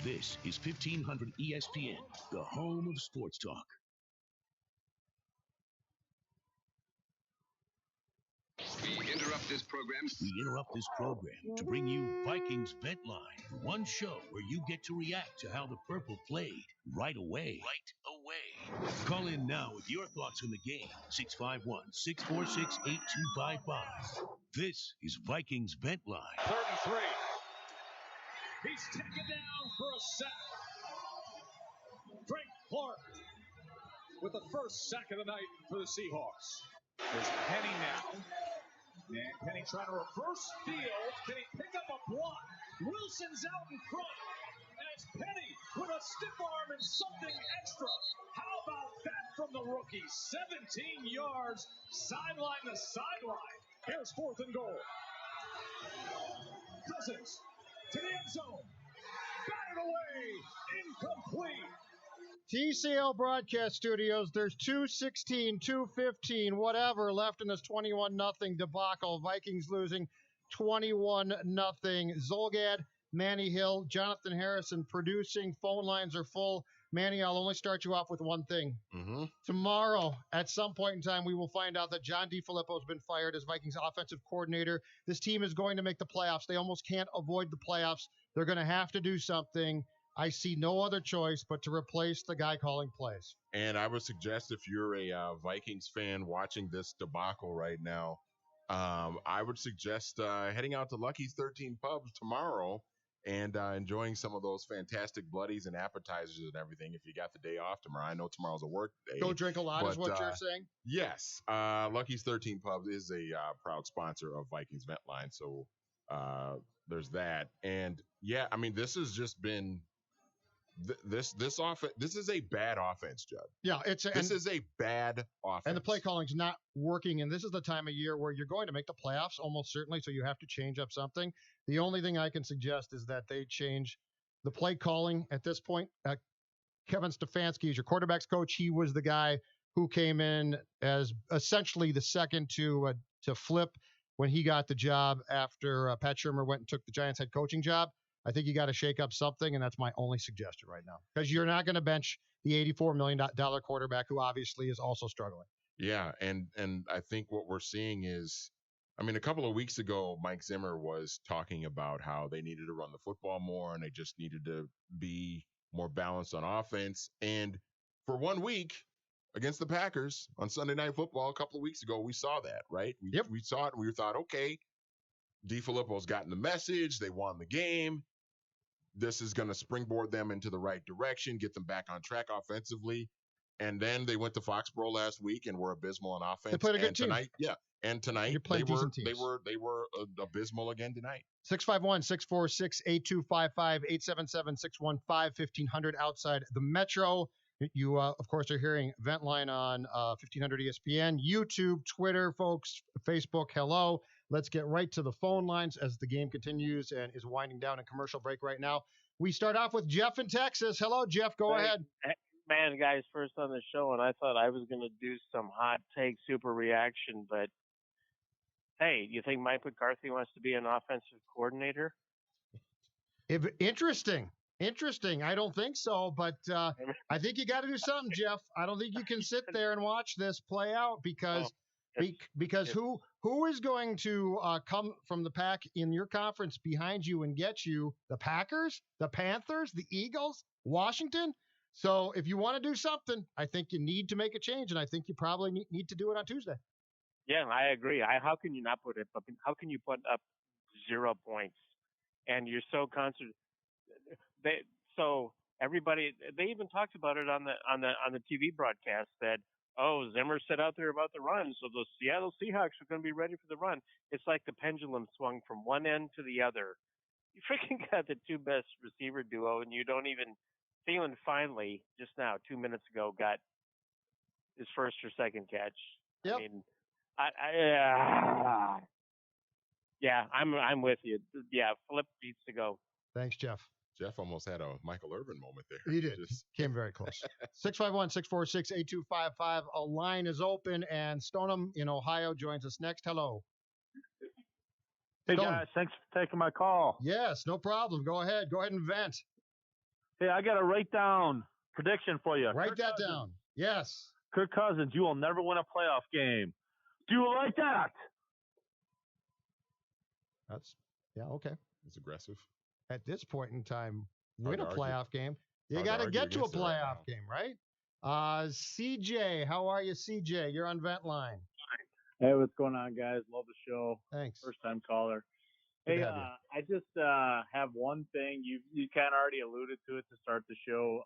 This is 1500 ESPN, the home of sports talk. We interrupt this program to bring you Vikings Vent Line, one show where you get to react to how the Purple played right away. Call in now with your thoughts on the game. 651-646-8255. This is Vikings Vent Line. 33. He's taken down for a sack. Frank Clark with the first sack of the night for the Seahawks. There's Penny now. And Penny trying to reverse field. Can he pick up a block? Wilson's out in front. And it's Penny with a stiff arm and something extra. How about that from the rookie? 17 yards, sideline to sideline. Here's 4th and goal. Cousins to the end zone. Batted away. Incomplete. TCL Broadcast Studios, there's 2:16, 2:15, whatever left in this 21-0 debacle. Vikings losing 21-0. Zolgad, Manny Hill, Jonathan Harrison producing. Phone lines are full. Manny, I'll only start you off with one thing. Tomorrow, at some point in time, we will find out that John DeFilippo has been fired as Vikings offensive coordinator. This team is going to make the playoffs. They almost can't avoid the playoffs. They're going to have to do something. I see no other choice but to replace the guy calling plays. And I would suggest if you're a Vikings fan watching this debacle right now, I would suggest heading out to Lucky's 13 Pubs tomorrow and enjoying some of those fantastic bloodies and appetizers and everything if you got the day off tomorrow. I know tomorrow's a work day. Go drink a lot is what you're saying? Yes. Lucky's 13 Pubs is a proud sponsor of Vikings Vent Line. So there's that. And, yeah, I mean, this has just been – This offense. This is a bad offense, Judd. Yeah, this is a bad offense, and the play calling's not working. And this is the time of year where you're going to make the playoffs, almost certainly. So you have to change up something. The only thing I can suggest is that they change the play calling at this point. Kevin Stefanski is your quarterback's coach. He was the guy who came in as essentially the second to flip when he got the job after Pat Shurmur went and took the Giants head coaching job. I think you got to shake up something, and that's my only suggestion right now. Because you're not going to bench the $84 million quarterback who obviously is also struggling. Yeah, and I think what we're seeing is, I mean, a couple of weeks ago, Mike Zimmer was talking about how they needed to run the football more and they just needed to be more balanced on offense. And for 1 week against the Packers on Sunday Night Football a couple of weeks ago, we saw that, right? We saw it and we thought, okay, DeFilippo's gotten the message. They won the game. This is going to springboard them into the right direction, get them back on track offensively. And then they went to Foxborough last week and were abysmal on offense. They played a good team. And tonight they were abysmal again tonight. 651-646-8255, 877-615-1500 outside the Metro. You, of course, are hearing Vent Line on 1500 ESPN, YouTube, Twitter, folks, Facebook. Hello. Let's get right to the phone lines as the game continues and is winding down in commercial break right now. We start off with Jeff in Texas. Hello, Jeff. Go ahead. Man, guys, first on the show, and I thought I was going to do some hot take super reaction, but hey, you think Mike McCarthy wants to be an offensive coordinator? Interesting. I don't think so, but I think you got to do something, Jeff. I don't think you can sit there and watch this play out because who is going to come from the pack in your conference behind you and get you? The Packers, the Panthers, the Eagles, Washington. So if you want to do something, I think you need to make a change, and I think you probably need to do it on Tuesday. Yeah, I agree. How can you not put it up? How can you put up 0 points? And you're so concentrated. So everybody, they even talked about it on the TV broadcast that, oh, Zimmer said out there about the run, so the Seattle Seahawks are going to be ready for the run. It's like the pendulum swung from one end to the other. You freaking got the two best receiver duo, and you don't even. Thielen finally, just now, 2 minutes ago, got his first or second catch. Yep. I mean, yeah, I'm with you. Yeah, Flip needs to go. Thanks, Jeff. Jeff almost had a Michael Irvin moment there. He did. Came very close. 651-646-8255. A line is open, and Stoneham in Ohio joins us next. Hello. Hey, guys. Thanks for taking my call. Yes, no problem. Go ahead and vent. Hey, I got to write down prediction for you. Write that down. Yes. Kirk Cousins, you will never win a playoff game. Do you like that? Okay. It's aggressive. At this point in time, Hard win a to argue. playoff game. You Hard got to to argue get to a against it right playoff now. game, right? CJ, how are you, CJ? You're on Vent Line. Hey, what's going on, guys? Love the show. Thanks. First time caller. Good Hey, to have you. I just have one thing. You kind of already alluded to it to start the show.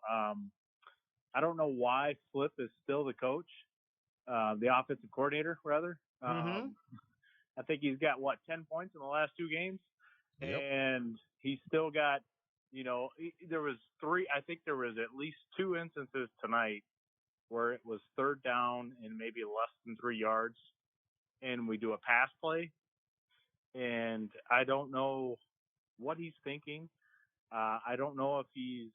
I don't know why Flip is still the coach, the offensive coordinator, rather. I think he's got, 10 points in the last 2 games? Yep. And he's still got, there was at least 2 instances tonight where it was third down and maybe less than 3 yards, and we do a pass play. And I don't know what he's thinking. I don't know if he's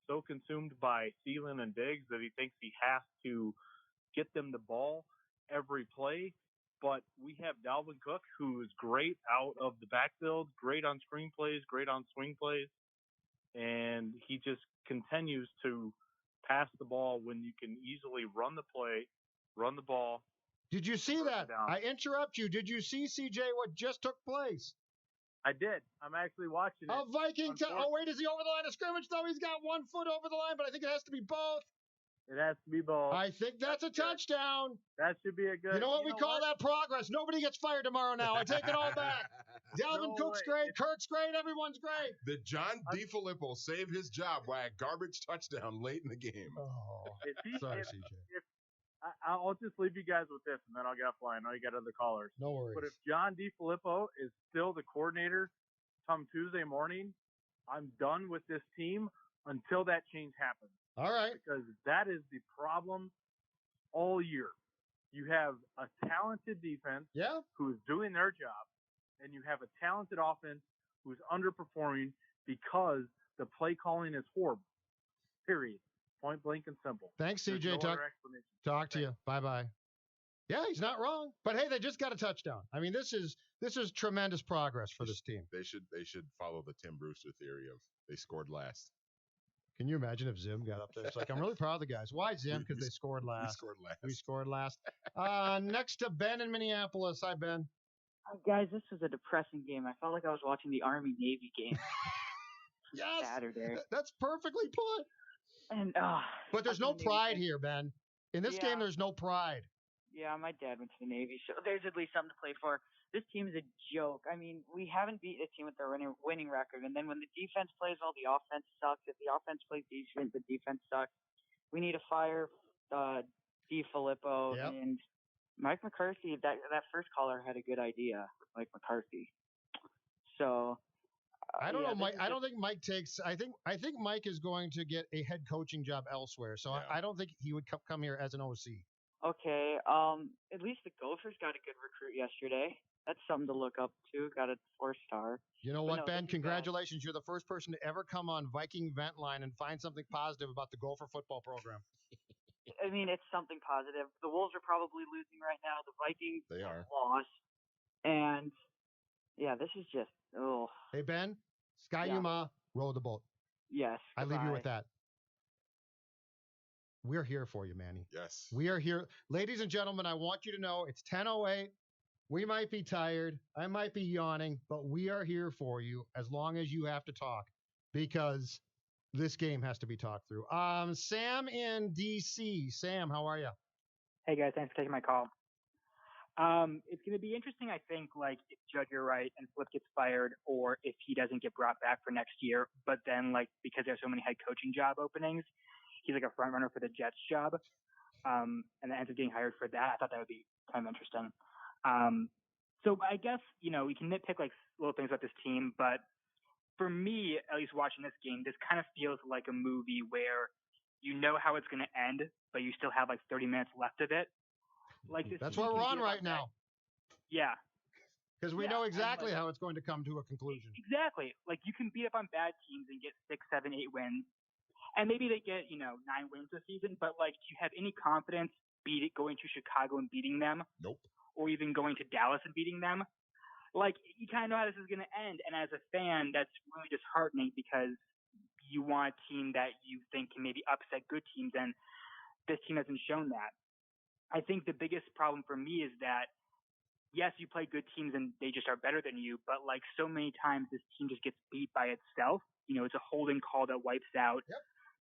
so consumed by Thielen and Diggs that he thinks he has to get them the ball every play. But we have Dalvin Cook, who is great out of the backfield, great on screen plays, great on swing plays. And he just continues to pass the ball when you can easily run the play, run the ball. Did you see that? Down. I interrupt you. Did you see, CJ, what just took place? I did. I'm actually watching it. A Viking. Wait, is he over the line of scrimmage? No, he's got 1 foot over the line, but I think it has to be both. It has to be both. I think that's a touchdown. That should be a good. You know what we call that? Progress. Nobody gets fired tomorrow now. I take it all back. Dalvin Cook's great. Kirk's great. Everyone's great. Did John DiFilippo save his job by a garbage touchdown late in the game? Oh, sorry, CJ. I'll just leave you guys with this, and then I'll get offline. I know you got other callers. No worries. But if John DiFilippo is still the coordinator come Tuesday morning, I'm done with this team until that change happens. All right. Because that is the problem all year. You have a talented defense who is doing their job, and you have a talented offense who's underperforming because the play calling is horrible. Period. Point blank and simple. Thanks, There's CJ. no Talk to you. Bye-bye. Yeah, he's not wrong. But hey, they just got a touchdown. I mean, this is tremendous progress for this team. They should follow the Tim Brewster theory of they scored last. Can you imagine if Zim got up there? It's like, I'm really proud of the guys. Why Zim? Because they scored last. We scored last. Next to Ben in Minneapolis. Hi, Ben. Guys, this was a depressing game. I felt like I was watching the Army-Navy game. Yes. Saturday. That's perfectly put. And but there's no pride here, Ben. In this game, there's no pride. Yeah, my dad went to the Navy, so there's at least something to play for. This team is a joke. I mean, we haven't beat a team with their winning record, and then when the defense plays well, the offense sucks. If the offense plays decent, the defense sucks. We need to fire DiFilippo and Mike McCarthy. That first caller had a good idea, Mike McCarthy. So. I don't know, Mike. I don't think Mike takes. I think Mike is going to get a head coaching job elsewhere. So I don't think he would come here as an OC. Okay. At least the Gophers got a good recruit yesterday. That's something to look up to. Got a 4-star. You know what, Ben? Congratulations. You're the first person to ever come on Viking Vent Line and find something positive about the Gopher football program. I mean, it's something positive. The Wolves are probably losing right now. The Vikings lost. And yeah, this is just Hey Ben, Sky Yuma, row the boat. Yes. I leave you with that. We're here for you, Manny. Yes. We are here. Ladies and gentlemen, I want you to know it's 10:08. We might be tired. I might be yawning, but we are here for you as long as you have to talk because this game has to be talked through. Sam in DC. Sam, how are you? Hey guys, thanks for taking my call. It's going to be interesting, I think, like if Judge you're right and Flip gets fired or if he doesn't get brought back for next year, but then like because there's so many head coaching job openings, he's like a front runner for the Jets job, and then ends up getting hired for that. I thought that would be kind of interesting. So I guess, we can nitpick like little things about this team, but for me, at least watching this game, this kind of feels like a movie where you know how it's going to end, but you still have like 30 minutes left of it. Like this. That's what we're on right now. Yeah. Because we know exactly how it's going to come to a conclusion. Exactly. Like you can beat up on bad teams and get 6, 7, 8 wins. And maybe they get, 9 wins this season, but like do you have any confidence going to Chicago and beating them? Nope. Or even going to Dallas and beating them? Like you kind of know how this is going to end. And as a fan, that's really disheartening because you want a team that you think can maybe upset good teams, and this team hasn't shown that. I think the biggest problem for me is that, yes, you play good teams and they just are better than you, but like so many times this team just gets beat by itself. It's a holding call that wipes out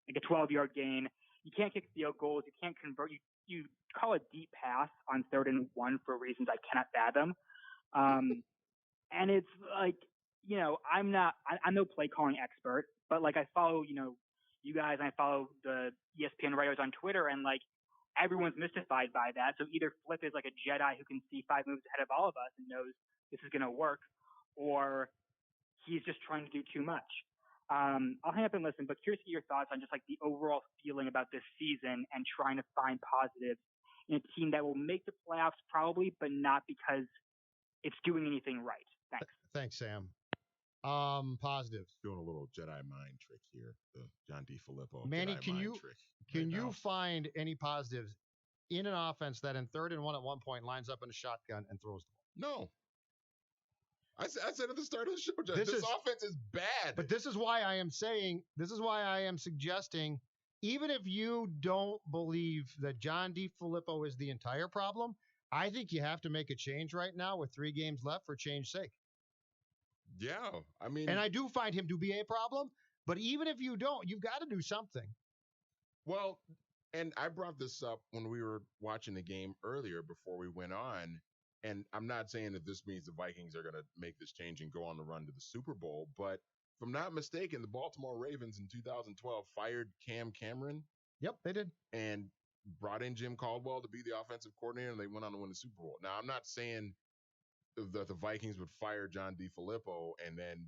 like a 12-yard gain. You can't kick field goals. You can't convert. You call a deep pass on 3rd and 1 for reasons I cannot fathom. And it's like, I'm no play calling expert, but like I follow, you guys, and I follow the ESPN writers on Twitter, and like everyone's mystified by that. So either Flip is like a Jedi who can see 5 moves ahead of all of us and knows this is going to work, or he's just trying to do too much. I'll hang up and listen, but curious to get your thoughts on just like the overall feeling about this season and trying to find positives in a team that will make the playoffs probably, but not because it's doing anything right. Thanks. Thanks, Sam. Positives. Doing a little Jedi mind trick here, the John DeFilippo Manny, Jedi trick. Can you find any positives in an offense that in 3rd and 1 at one point lines up in a shotgun and throws the ball? No. I said at the start of the show, this offense is bad. But this is why I am suggesting, even if you don't believe that John DeFilippo is the entire problem, I think you have to make a change right now with 3 games left for change's sake. Yeah, I mean, and I do find him to be a problem, but even if you don't, you've got to do something. Well, and I brought this up when we were watching the game earlier before we went on, and I'm not saying that this means the Vikings are going to make this change and go on the run to the Super Bowl, but if I'm not mistaken, the Baltimore Ravens in 2012 fired Cam Cameron. Yep, they did. And brought in Jim Caldwell to be the offensive coordinator, and they went on to win the Super Bowl. Now, I'm not saying that the Vikings would fire John DeFilippo and then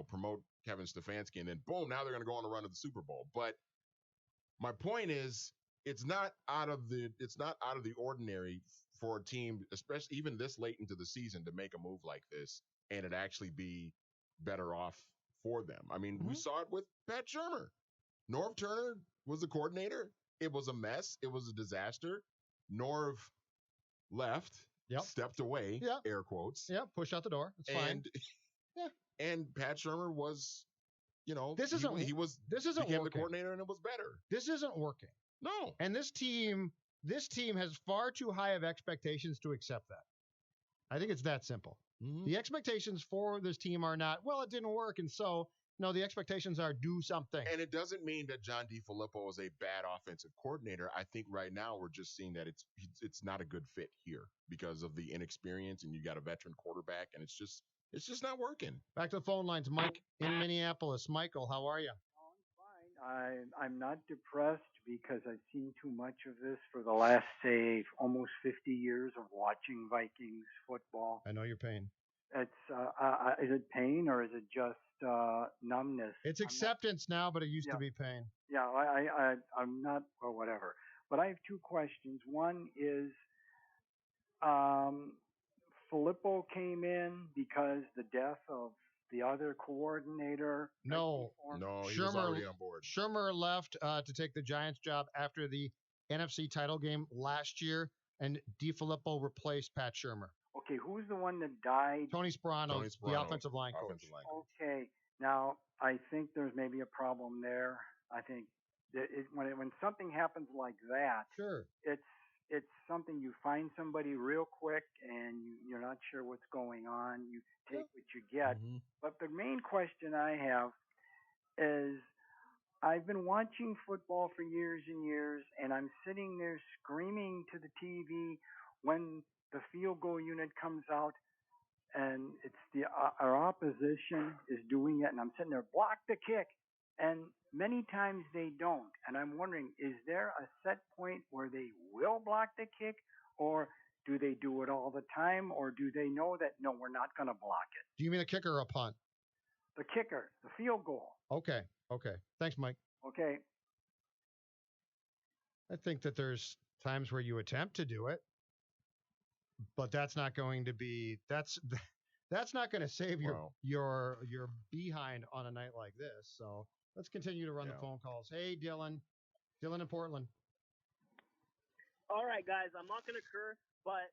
promote Kevin Stefanski, and then boom, now they're going to go on a run to the Super Bowl. But my point is, it's not out of the ordinary for a team, especially even this late into the season, to make a move like this and it actually be better off for them. I mean, we saw it with Pat Shurmur. Norv Turner was the coordinator. It was a mess. It was a disaster. Norv left. Yep. Stepped away, air quotes. Yeah, push out the door. It's fine. And Pat Shurmur was, this isn't became working. the coordinator, and it was better. This isn't working. No. And this team has far too high of expectations to accept that. I think it's that simple. Mm-hmm. The expectations for this team are not, well, it didn't work, and so no, the expectations are do something. And it doesn't mean that John DeFilippo is a bad offensive coordinator. I think right now we're just seeing that it's not a good fit here because of the inexperience, and you got a veteran quarterback, and it's just not working. Back to the phone lines, Mike in Minneapolis. Michael, how are you? Oh, I'm fine. I'm not depressed because I've seen too much of this for the last, say, almost 50 years of watching Vikings football. I know your pain. It's is it pain or is it just numbness? It's acceptance now, but it used to be pain. Yeah, I'm not, or whatever. But I have 2 questions. One is, Filippo came in because the death of the other coordinator. No, he was already on board. Shurmur left to take the Giants job after the NFC title game last year, and DeFilippo replaced Pat Shurmur. Okay, who's the one that died? Tony Sperano, the offensive line coach. Okay, now I think there's maybe a problem there. I think that when something happens like that, sure, it's something you find somebody real quick and you're not sure what's going on. You take what you get. Mm-hmm. But the main question I have is, I've been watching football for years and years, and I'm sitting there screaming to the TV when the field goal unit comes out, and it's our opposition is doing it, and I'm sitting there, block the kick, and many times they don't. And I'm wondering, is there a set point where they will block the kick, or do they do it all the time, or do they know that, no, we're not going to block it? Do you mean a kicker or a punt? The kicker, the field goal. Okay. Thanks, Mike. Okay. I think that there's times where you attempt to do it, but that's not going to be that's not going to save your behind on a night like this. So let's continue to run the phone calls. Hey, Dylan in Portland. All right, guys, I'm not going to curse, but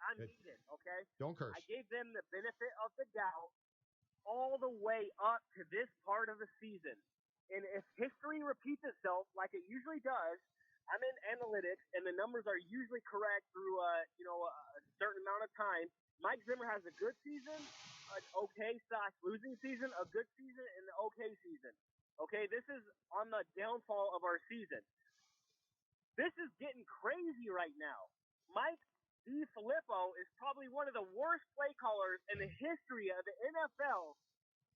I mean it, okay? Don't curse. I gave them the benefit of the doubt all the way up to this part of the season. And if history repeats itself like it usually does, I'm in analytics, and the numbers are usually correct through a certain amount of time. Mike Zimmer has a good season, an okay/losing season, a good season, and an okay season. Okay, this is on the downfall of our season. This is getting crazy right now. Mike DiFilippo is probably one of the worst play callers in the history of the NFL.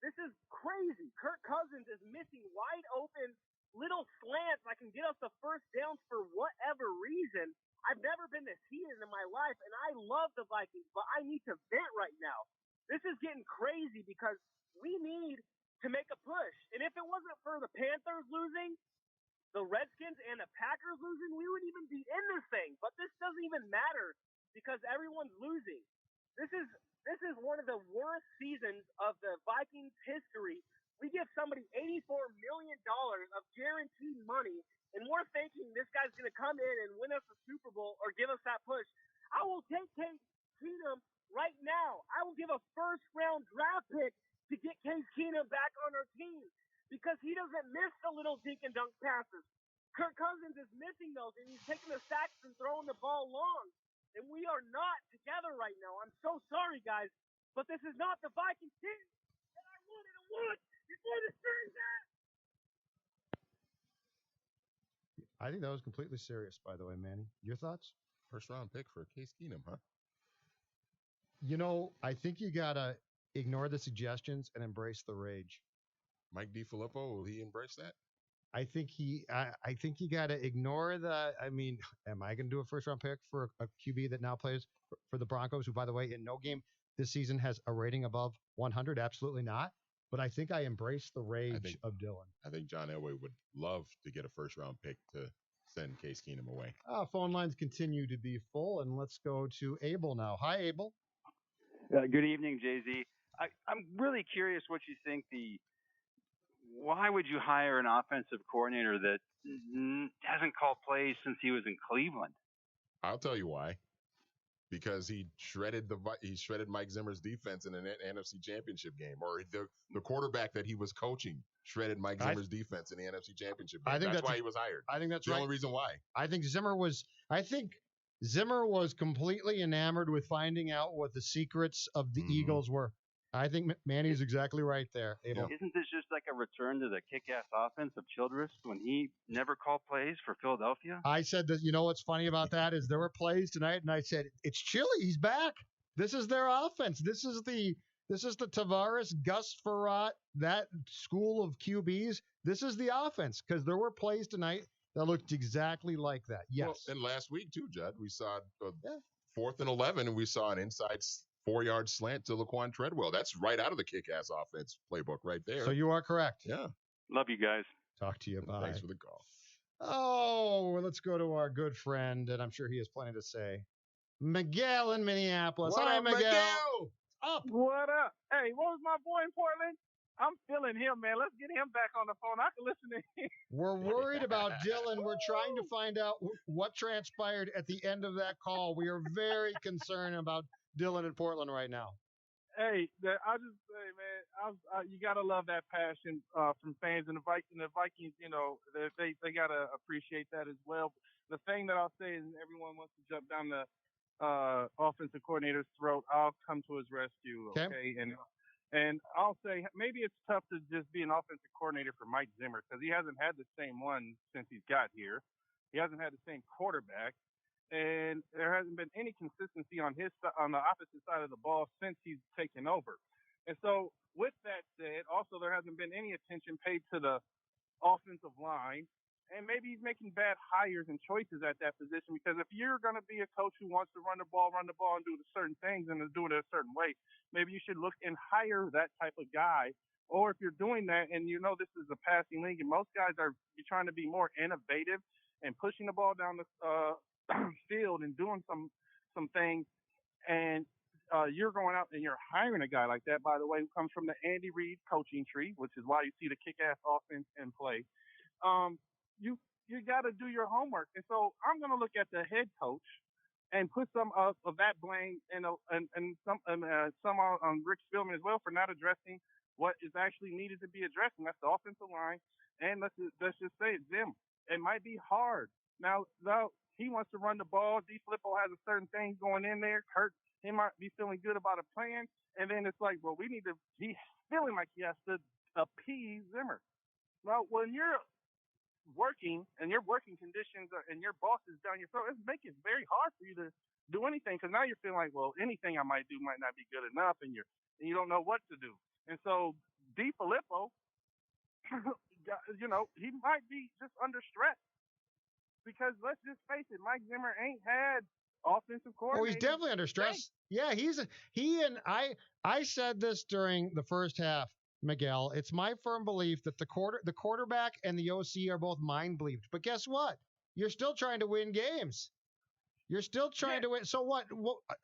This is crazy. Kirk Cousins is missing wide open little slants that can get us the first downs for whatever reason. I've never been this heated in my life, and I love the Vikings, but I need to vent right now. This is getting crazy because we need to make a push. And if it wasn't for the Panthers losing, the Redskins and the Packers losing, we wouldn't even be in this thing. But this doesn't even matter because everyone's losing. This is one of the worst seasons of the Vikings history. We give somebody $84 million of guaranteed money, and we're thinking this guy's going to come in and win us a Super Bowl or give us that push. I will take Case Keenum right now. I will give a first-round draft pick to get Case Keenum back on our team, because he doesn't miss the little dink and dunk passes. Kirk Cousins is missing those, and he's taking the sacks and throwing the ball long. And we are not together right now. I'm so sorry, guys, but this is not the Vikings team that I wanted to want before the season. I think that was completely serious, by the way, Manny. Your thoughts? First round pick for Case Keenum, huh? I think you got to ignore the suggestions and embrace the rage. Mike DiFilippo, will he embrace that? I think you got to ignore the. I mean, am I going to do a first-round pick for a QB that now plays for the Broncos, who, by the way, in no game this season has a rating above 100? Absolutely not. But I think I embrace the rage of Dylan. I think John Elway would love to get a first-round pick to send Case Keenum away. Phone lines continue to be full, and let's go to Abel now. Hi, Abel. Good evening, Jay-Z. I'm really curious what you think why would you hire an offensive coordinator that hasn't called plays since he was in Cleveland? I'll tell you why. Because he shredded Mike Zimmer's defense in an NFC Championship game, or the quarterback that he was coaching shredded Mike Zimmer's defense in the NFC Championship game. That's why he was hired. I think that's the only reason why. I think Zimmer was completely enamored with finding out what the secrets of the Eagles were. I think Manny's exactly right there, Abel. Isn't this just like a return to the kick-ass offense of Childress when he never called plays for Philadelphia? I said that, what's funny about that is there were plays tonight, and I said, it's Chili. He's back. This is their offense. This is the Tavares, Gus Frerotte, that school of QBs. This is the offense, because there were plays tonight that looked exactly like that. Yes. Well, and last week, too, Judd, we saw 4th and 11, and we saw an inside 4-yard slant to Laquan Treadwell. That's right out of the kick-ass offense playbook right there. So you are correct. Yeah. Love you guys. Talk to you. Bye. Thanks for the call. Oh, let's go to our good friend, and I'm sure he has plenty to say. Miguel in Minneapolis. Hi, Miguel. Up. What up? Hey, what was my boy in Portland? I'm feeling him, man. Let's get him back on the phone. I can listen to him. We're worried about Dylan. We're trying to find out what transpired at the end of that call. We are very concerned about Dylan in Portland right now. Hey, I just say, man, you gotta love that passion from fans and the Vikings. They gotta appreciate that as well. The thing that I'll say is, everyone wants to jump down the offensive coordinator's throat. I'll come to his rescue. Okay. And I'll say maybe it's tough to just be an offensive coordinator for Mike Zimmer, because he hasn't had the same one since he's got here. He hasn't had the same quarterback. And there hasn't been any consistency on the opposite side of the ball since he's taken over. And so, with that said, also there hasn't been any attention paid to the offensive line, and maybe he's making bad hires and choices at that position. Because if you're going to be a coach who wants to run the ball and do certain things and do it a certain way, maybe you should look and hire that type of guy. Or if you're doing that, and this is a passing league, and most guys are trying to be more innovative and pushing the ball down the field and doing some things, and you're going out and you're hiring a guy like that, by the way, who comes from the Andy Reid coaching tree, which is why you see the kick-ass offense in play. You got to do your homework. And so I'm going to look at the head coach and put some of that blame and some on Rick Spielman as well for not addressing what is actually needed to be addressed, and that's the offensive line. And let's just say it, Zim. It might be hard. Now he wants to run the ball. DeFilippo has a certain thing going in there. Kurt, he might be feeling good about a plan, and then it's like, well, he's feeling like he has to appease Zimmer. Well, when you're working and your working conditions and your boss is down your throat, it's making it very hard for you to do anything, because now you're feeling like, well, anything I might do might not be good enough, and you don't know what to do. And so DeFilippo, he might be just under stress, because let's just face it, Mike Zimmer ain't had offensive coordinator. Oh, he's definitely under stress. Yeah, I said this during the first half, Miguel. It's my firm belief that the quarterback and the OC are both mind bleeped. But guess what? You're still trying to win games. You're still trying to win. So what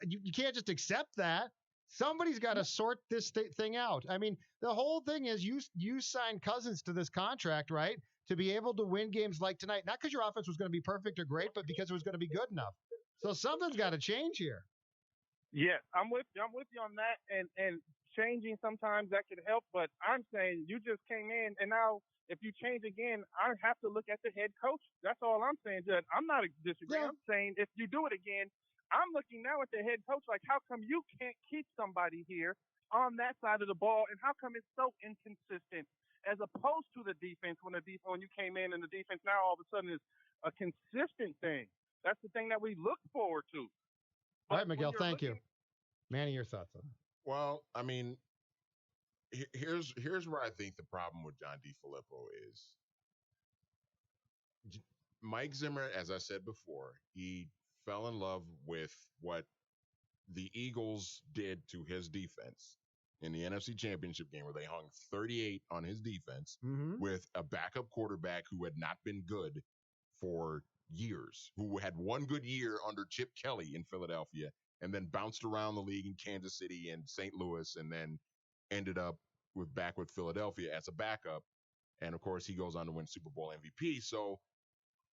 you can't just accept that. Somebody's got to sort this thing out. I mean, the whole thing is you signed Cousins to this contract, right, to be able to win games like tonight. Not because your offense was going to be perfect or great, but because it was going to be good enough. So something's got to change here. Yeah, I'm with you on that, and changing sometimes that could help. But I'm saying you just came in, and now if you change again, I have to look at the head coach. That's all I'm saying, Judd. I'm not disagreeing. Yeah. I'm saying if you do it again, I'm looking now at the head coach like, how come you can't keep somebody here on that side of the ball, and how come it's so inconsistent as opposed to the defense when you came in and the defense now all of a sudden is a consistent thing. That's the thing that we look forward to. All right, Miguel, thank you. Manny, your thoughts on it? Well, I mean, here's where I think the problem with John DeFilippo is. Mike Zimmer, as I said before, he fell in love with what the Eagles did to his defense in the NFC Championship game, where they hung 38 on his defense with a backup quarterback who had not been good for years, who had one good year under Chip Kelly in Philadelphia, and then bounced around the league in Kansas City and St. Louis, and then ended up back with Philadelphia as a backup. And of course, he goes on to win Super Bowl MVP. So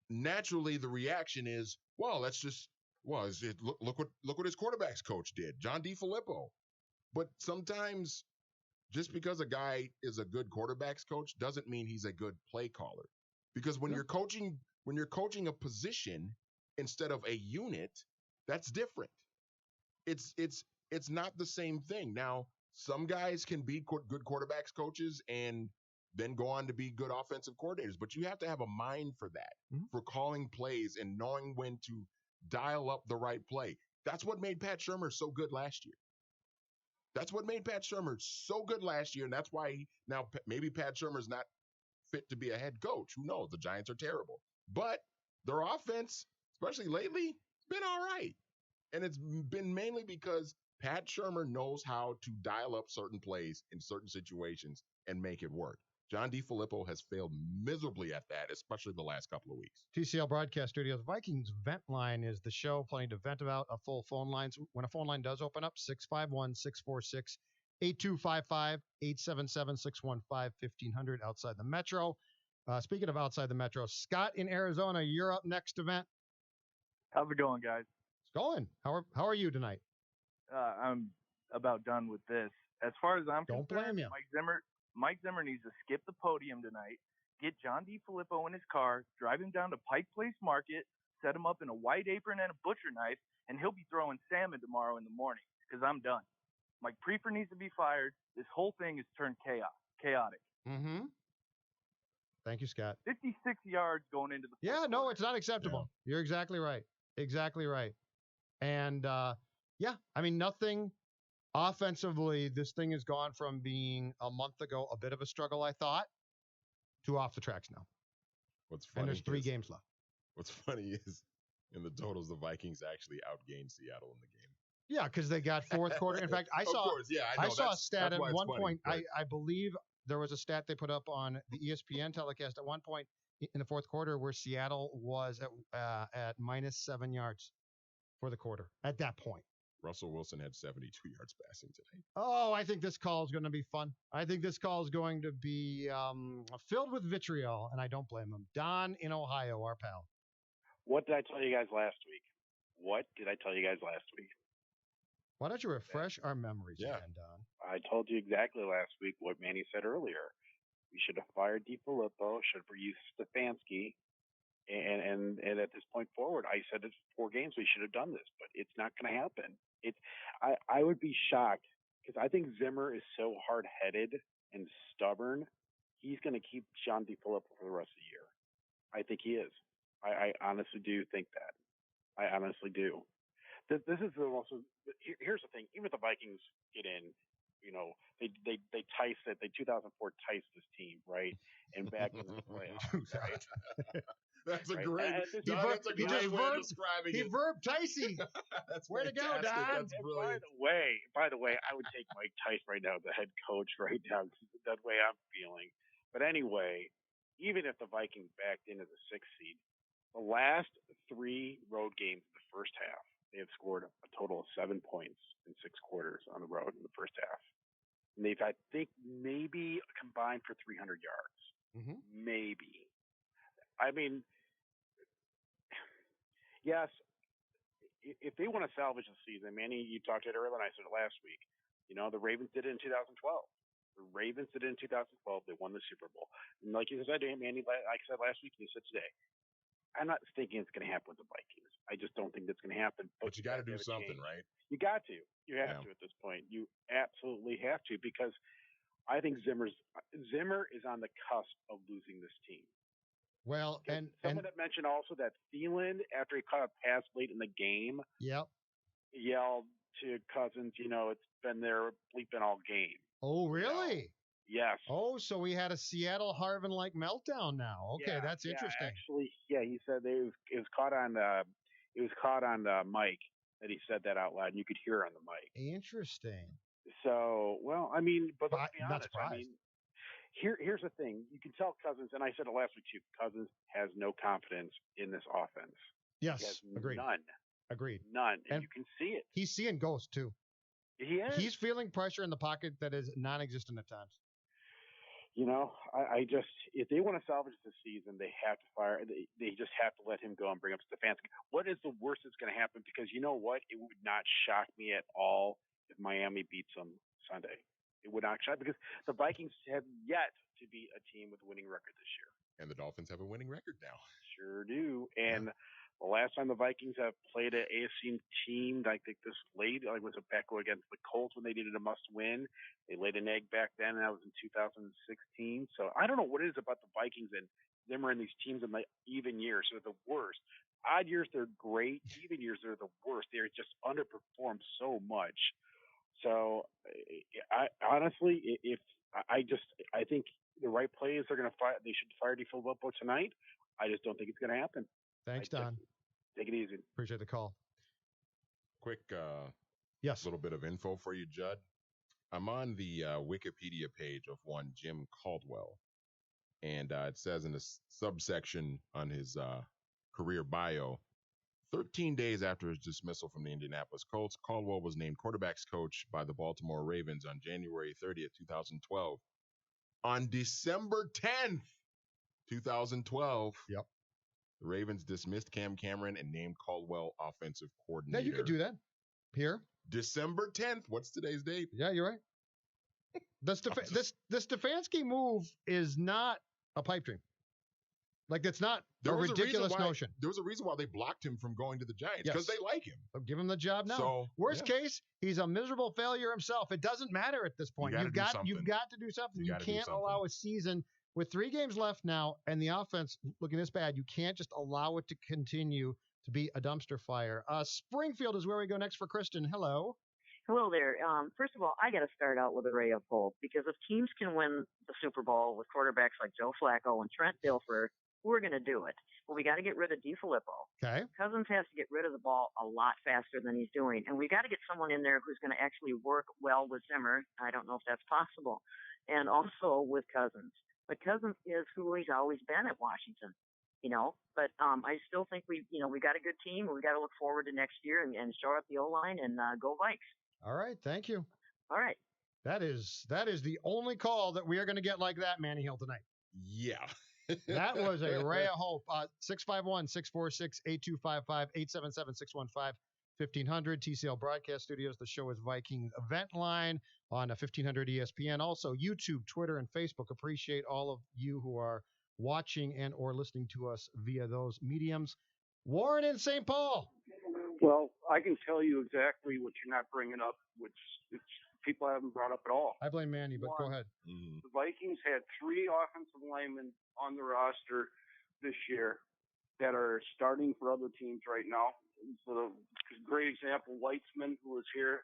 naturally, the reaction is, well, look what his quarterbacks coach did, John DeFilippo. But sometimes, just because a guy is a good quarterbacks coach doesn't mean he's a good play caller. Because when you're coaching a position instead of a unit, that's different. It's not the same thing. Now, some guys can be good quarterbacks coaches and then go on to be good offensive coordinators, but you have to have a mind for that, for calling plays and knowing when to dial up the right play. That's what made Pat Shurmur so good last year. And that's why now maybe Pat Shurmur's not fit to be a head coach. Who knows? The Giants are terrible. But their offense, especially lately, has been all right. And it's been mainly because Pat Shurmur knows how to dial up certain plays in certain situations and make it work. John DeFilippo has failed miserably at that, especially the last couple of weeks. TCL Broadcast Studios. Vikings Vent Line is the show. Plenty to vent about. A full phone lines. When a phone line does open up, 651-646-8255, 877-615-1500 outside the metro. Speaking of outside the metro, Scott in Arizona, you're up next to vent. How's it going, guys? It's going. How are you tonight? I'm about done with this. As far as I'm concerned, blame you. Mike Zimmer needs to skip the podium tonight, get John DeFilippo in his car, drive him down to Pike Place Market, set him up in a white apron and a butcher knife, and he'll be throwing salmon tomorrow in the morning, because I'm done. Mike Prefer needs to be fired. This whole thing has turned chaotic. Mm-hmm. Thank you, Scott. 56 yards going into the fourth quarter. It's not acceptable. Yeah. You're exactly right. Exactly right. And, nothing offensively, this thing has gone from being a month ago a bit of a struggle, I thought, to off the tracks now. What's funny? And there's 3 games left. What's funny is in the totals, the Vikings actually outgained Seattle in the game. Yeah, because they got fourth quarter. In fact, I saw a stat at one point. Right? I believe there was a stat they put up on the ESPN telecast at one point in the fourth quarter where Seattle was at -7 yards for the quarter at that point. Russell Wilson had 72 yards passing today. Oh, I think this call is going to be fun. I think this call is going to be filled with vitriol, and I don't blame him. Don in Ohio, our pal. What did I tell you guys last week? Why don't you refresh our memories again, Don? I told you exactly last week what Manny said earlier. We should have fired DiFilippo, should have used Stefanski, and at this point forward, I said it's 4 games we should have done this, but it's not going to happen. I would be shocked because I think Zimmer is so hard-headed and stubborn. He's going to keep John DiFilippo for the rest of the year. I think he is. I honestly do think that. I honestly do. This is the most. Here's the thing. Even if the Vikings get in, they Tice it. They 2004 Tice this team, right? And back into the playoffs, right? That's a right? great. That's a great way of describing it. He verbed Ticey. That's way to go, Don. That's brilliant. By the way, I would take Mike Tice right now as the head coach right now. That way I'm feeling. But anyway, even if the Vikings backed into the 6th seed, the last 3 road games in the first half, they have scored a total of 7 points in 6 quarters on the road in the first half. And they've, I think, maybe combined for 300 yards. Mm-hmm. Maybe. I mean, yes, if they want to salvage the season, Manny, you talked to it earlier, and I said it last week. The Ravens did it in 2012. The Ravens did it in 2012. They won the Super Bowl. And like you said, Manny, like I said last week, and you said today, I'm not thinking it's going to happen with the Vikings. I just don't think that's going to happen. But you got to do something, right? You got to. You have to at this point. You absolutely have to, because I think Zimmer is on the cusp of losing this team. Well, and someone that mentioned also that Thielen, after he caught a pass late in the game, yelled to Cousins, it's been there bleeping all game. Oh, really? Yes. Oh, so we had a Seattle Harvin-like meltdown now. Okay, that's interesting. Actually, he said it was caught on mic that he said that out loud, and you could hear it on the mic. Interesting. So, well, I mean, but let's be honest. Not I mean, here's the thing. You can tell Cousins, and I said it last week too, Cousins has no confidence in this offense. Yes, he has agreed. None. And you can see it. He's seeing ghosts too. He is. He's feeling pressure in the pocket that is non-existent at times. I just, if they want to salvage the season, they have to fire. They just have to let him go and bring up Stefanski. What is the worst that's going to happen? Because you know what? It would not shock me at all if Miami beats them Sunday. It would not shock, because the Vikings have yet to be a team with a winning record this year. And the Dolphins have a winning record now. Sure do. And the last time the Vikings have played an AFC team, I think this late, was it back against the Colts when they needed a must-win? They laid an egg back then, and that was in 2016. So I don't know what it is about the Vikings and Zimmer and these teams in the even years. They're the worst. Odd years, they're great. Even years, they're the worst. They're just underperformed so much. So I honestly, I think the right plays are going to fire. They should fire DiFilippo tonight. I just don't think it's going to happen. Thanks, Don. Take it easy. Appreciate the call. Quick, yes, little bit of info for you, Judd. I'm on the Wikipedia page of one Jim Caldwell, and it says in the subsection on his career bio, 13 days after his dismissal from the Indianapolis Colts, Caldwell was named quarterbacks coach by the Baltimore Ravens on January 30th, 2012. On December 10th, 2012, the Ravens dismissed Cam Cameron and named Caldwell offensive coordinator. Yeah, you could do that here. December 10th. What's today's date? Yeah, you're right. The Stefanski move is not a pipe dream. Like, it's not a ridiculous notion. There was a reason why they blocked him from going to the Giants, because they like him. They'll give him the job now. So, Worst case, he's a miserable failure himself. It doesn't matter at this point. You've got to do something. You can't allow a season with 3 games left now and the offense looking this bad. You can't just allow it to continue to be a dumpster fire. Springfield is where we go next for Kristen. Hello. Hello there. First of all, I got to start out with a ray of hope, because if teams can win the Super Bowl with quarterbacks like Joe Flacco and Trent Dilfer, we're going to do it. But we got to get rid of DiFilippo. Okay. Cousins has to get rid of the ball a lot faster than he's doing. And we got to get someone in there who's going to actually work well with Zimmer. I don't know if that's possible. And also with Cousins. But Cousins is who he's always been at Washington, But I still think we got a good team, and we got to look forward to next year and shore up the O-line and go Vikes. All right. Thank you. All right. That is the only call that we are going to get like that, Manny Hill, tonight. Yeah. That was a ray of hope. 651-646-8255, 1500 TCL Broadcast Studios. The show is Vikings Event Line on 1500 ESPN. Also, YouTube, Twitter, and Facebook. Appreciate all of you who are watching and or listening to us via those mediums. Warren in St. Paul. Well, I can tell you exactly what you're not bringing up, which people haven't brought up at all. I blame Manny, but go ahead. The Vikings had 3 offensive linemen on the roster this year that are starting for other teams right now. So, a great example, Weitzman, who was here.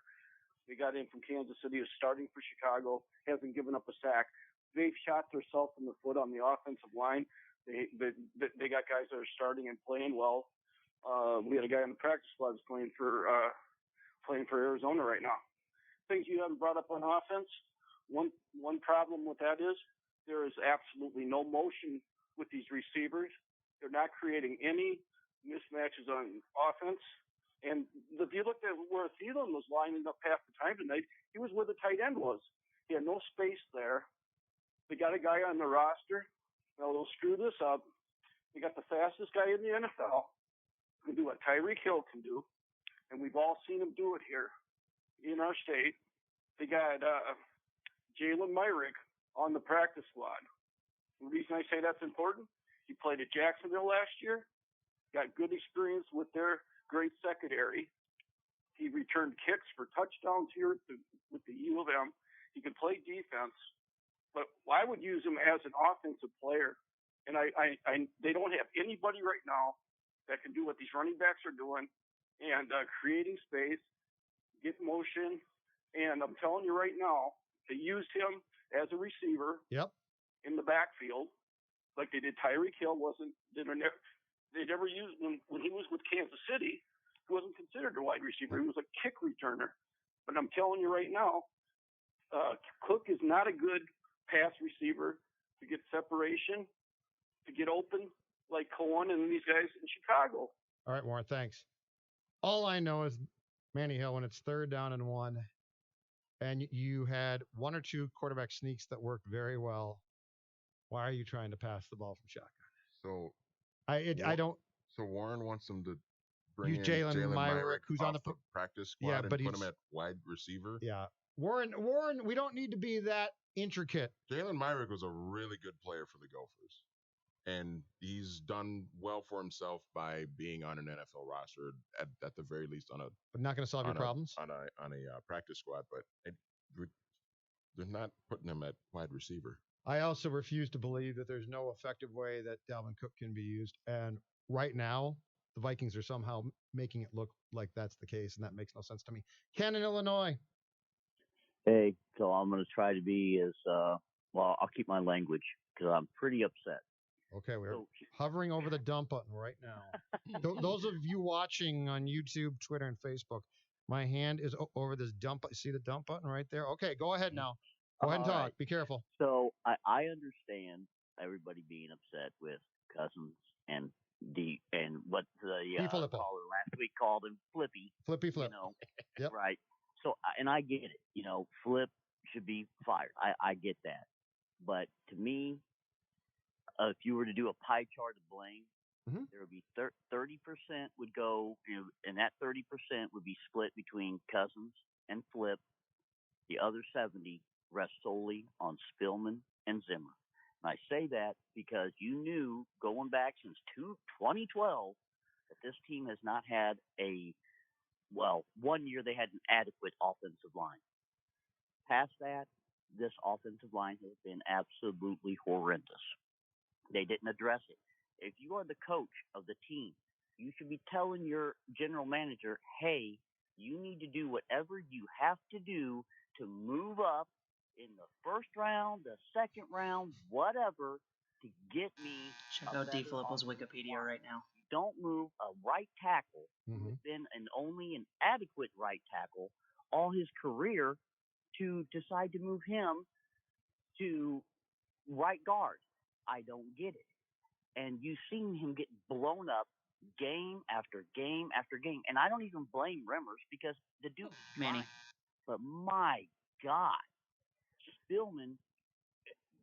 They got in from Kansas City, is starting for Chicago, hasn't given up a sack. They've shot themselves in the foot on the offensive line. They got guys that are starting and playing well. We had a guy on the practice squad that's playing for Arizona right now. Things you haven't brought up on offense. One problem with that is there is absolutely no motion with these receivers. They're not creating any mismatches on offense. And if you looked at where Thielen was lining up half the time tonight, he was where the tight end was. He had no space there. They got a guy on the roster. Now they'll screw this up. They got the fastest guy in the NFL. Can do what Tyreek Hill can do, and we've all seen him do it here in our state. They got Jalen Myrick on the practice squad. The reason I say that's important, he played at Jacksonville last year, got good experience with their great secondary. He returned kicks for touchdowns here with the U of M. He can play defense, but I would use him as an offensive player. And they don't have anybody right now that can do what these running backs are doing and creating space, get motion. And I'm telling you right now, they used him as a receiver in the backfield like they did Tyreek Hill. They never used him when he was with Kansas City. He wasn't considered a wide receiver. He was a kick returner. But I'm telling you right now, Cook is not a good pass receiver to get separation, to get open, like Cohen and these guys in Chicago. All right, Warren, thanks. All I know is, Manny Hill, when it's 3rd down and 1, and you had 1 or 2 quarterback sneaks that worked very well, why are you trying to pass the ball from shotgun? So I don't. So Warren wants them to bring use in Jalen Myrick, who's on the practice squad, and put him at wide receiver. Yeah, Warren, we don't need to be that intricate. Jalen Myrick was a really good player for the Gophers. And he's done well for himself by being on an NFL roster at the very least but not going to solve your problems on a practice squad. But they're not putting him at wide receiver. I also refuse to believe that there's no effective way that Dalvin Cook can be used. And right now, the Vikings are somehow making it look like that's the case, and that makes no sense to me. Ken in Illinois. Hey, so I'm going to try to be as well. I'll keep my language because I'm pretty upset. Okay, we're hovering over the dump button right now. Those of you watching on YouTube, Twitter, and Facebook, my hand is over this dump. See the dump button right there? Okay, go ahead now. Go ahead and talk. Right. Be careful. So I understand everybody being upset with Cousins and what the caller last week called him Flippy. Flippy Flip. Yep. Right. So and I get it. Flip should be fired. I get that. But to me, if you were to do a pie chart of blame, there would be 30% would go, and that 30% would be split between Cousins and Flip. The other 70 rests solely on Spillman and Zimmer. And I say that because you knew going back since 2012 that this team has not had 1 year they had an adequate offensive line. Past that, this offensive line has been absolutely horrendous. They didn't address it. If you are the coach of the team, you should be telling your general manager, hey, you need to do whatever you have to do to move up in the first round, the second round, whatever, to get me. Check out D. Filippo's Wikipedia right now. You don't move a right tackle who has been only an adequate right tackle all his career to decide to move him to right guard. I don't get it. And you've seen him get blown up game after game after game. And I don't even blame Remmers because the dude Manny. But my God, Spillman,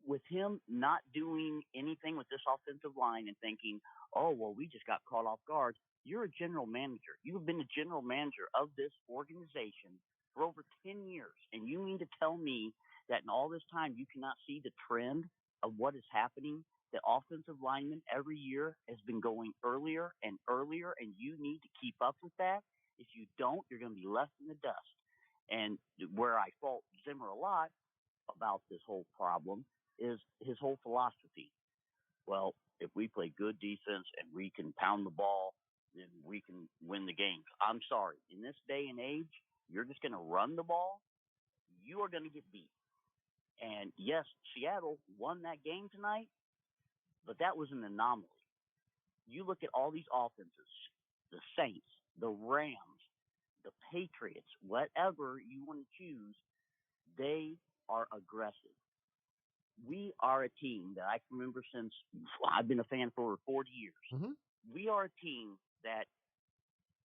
with him not doing anything with this offensive line and thinking, oh, well, we just got caught off guard. You're a general manager. You've been a general manager of this organization for over 10 years. And you mean to tell me that in all this time you cannot see the trend of what is happening? The offensive lineman every year has been going earlier and earlier, and you need to keep up with that. If you don't, you're going to be left in the dust. And where I fault Zimmer a lot about this whole problem is his whole philosophy. Well, if we play good defense and we can pound the ball, then we can win the games. I'm sorry. In this day and age, you're just going to run the ball, you are going to get beat. And yes, Seattle won that game tonight, but that was an anomaly. You look at all these offenses, the Saints, the Rams, the Patriots, whatever you want to choose, they are aggressive. We are a team that I can remember since I've been a fan for over 40 years. Mm-hmm. We are a team that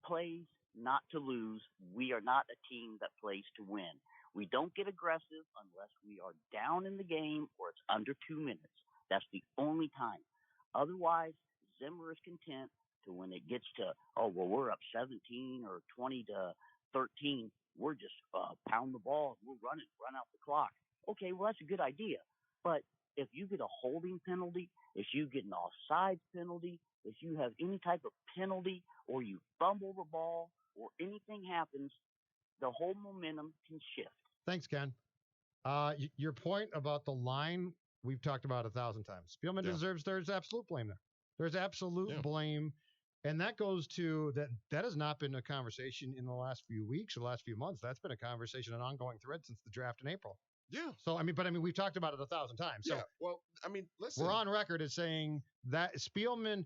plays not to lose. We are not a team that plays to win. We don't get aggressive unless we are down in the game or it's under 2 minutes. That's the only time. Otherwise, Zimmer is content to when it gets to, oh, well, we're up 17 or 20-13. We're just pound the ball. We're run out the clock. Okay, well, that's a good idea. But if you get a holding penalty, if you get an offsides penalty, if you have any type of penalty or you fumble the ball or anything happens, the whole momentum can shift. Thanks, Ken. Your point about the line, we've talked about 1,000 times. Spielman deserves, there's absolute blame there. There's absolute blame. And that goes to that has not been a conversation in the last few weeks or the last few months. That's been a conversation, an ongoing thread since the draft in April. Yeah. So, we've talked about it 1,000 times. So, well, listen. We're on record as saying that Spielman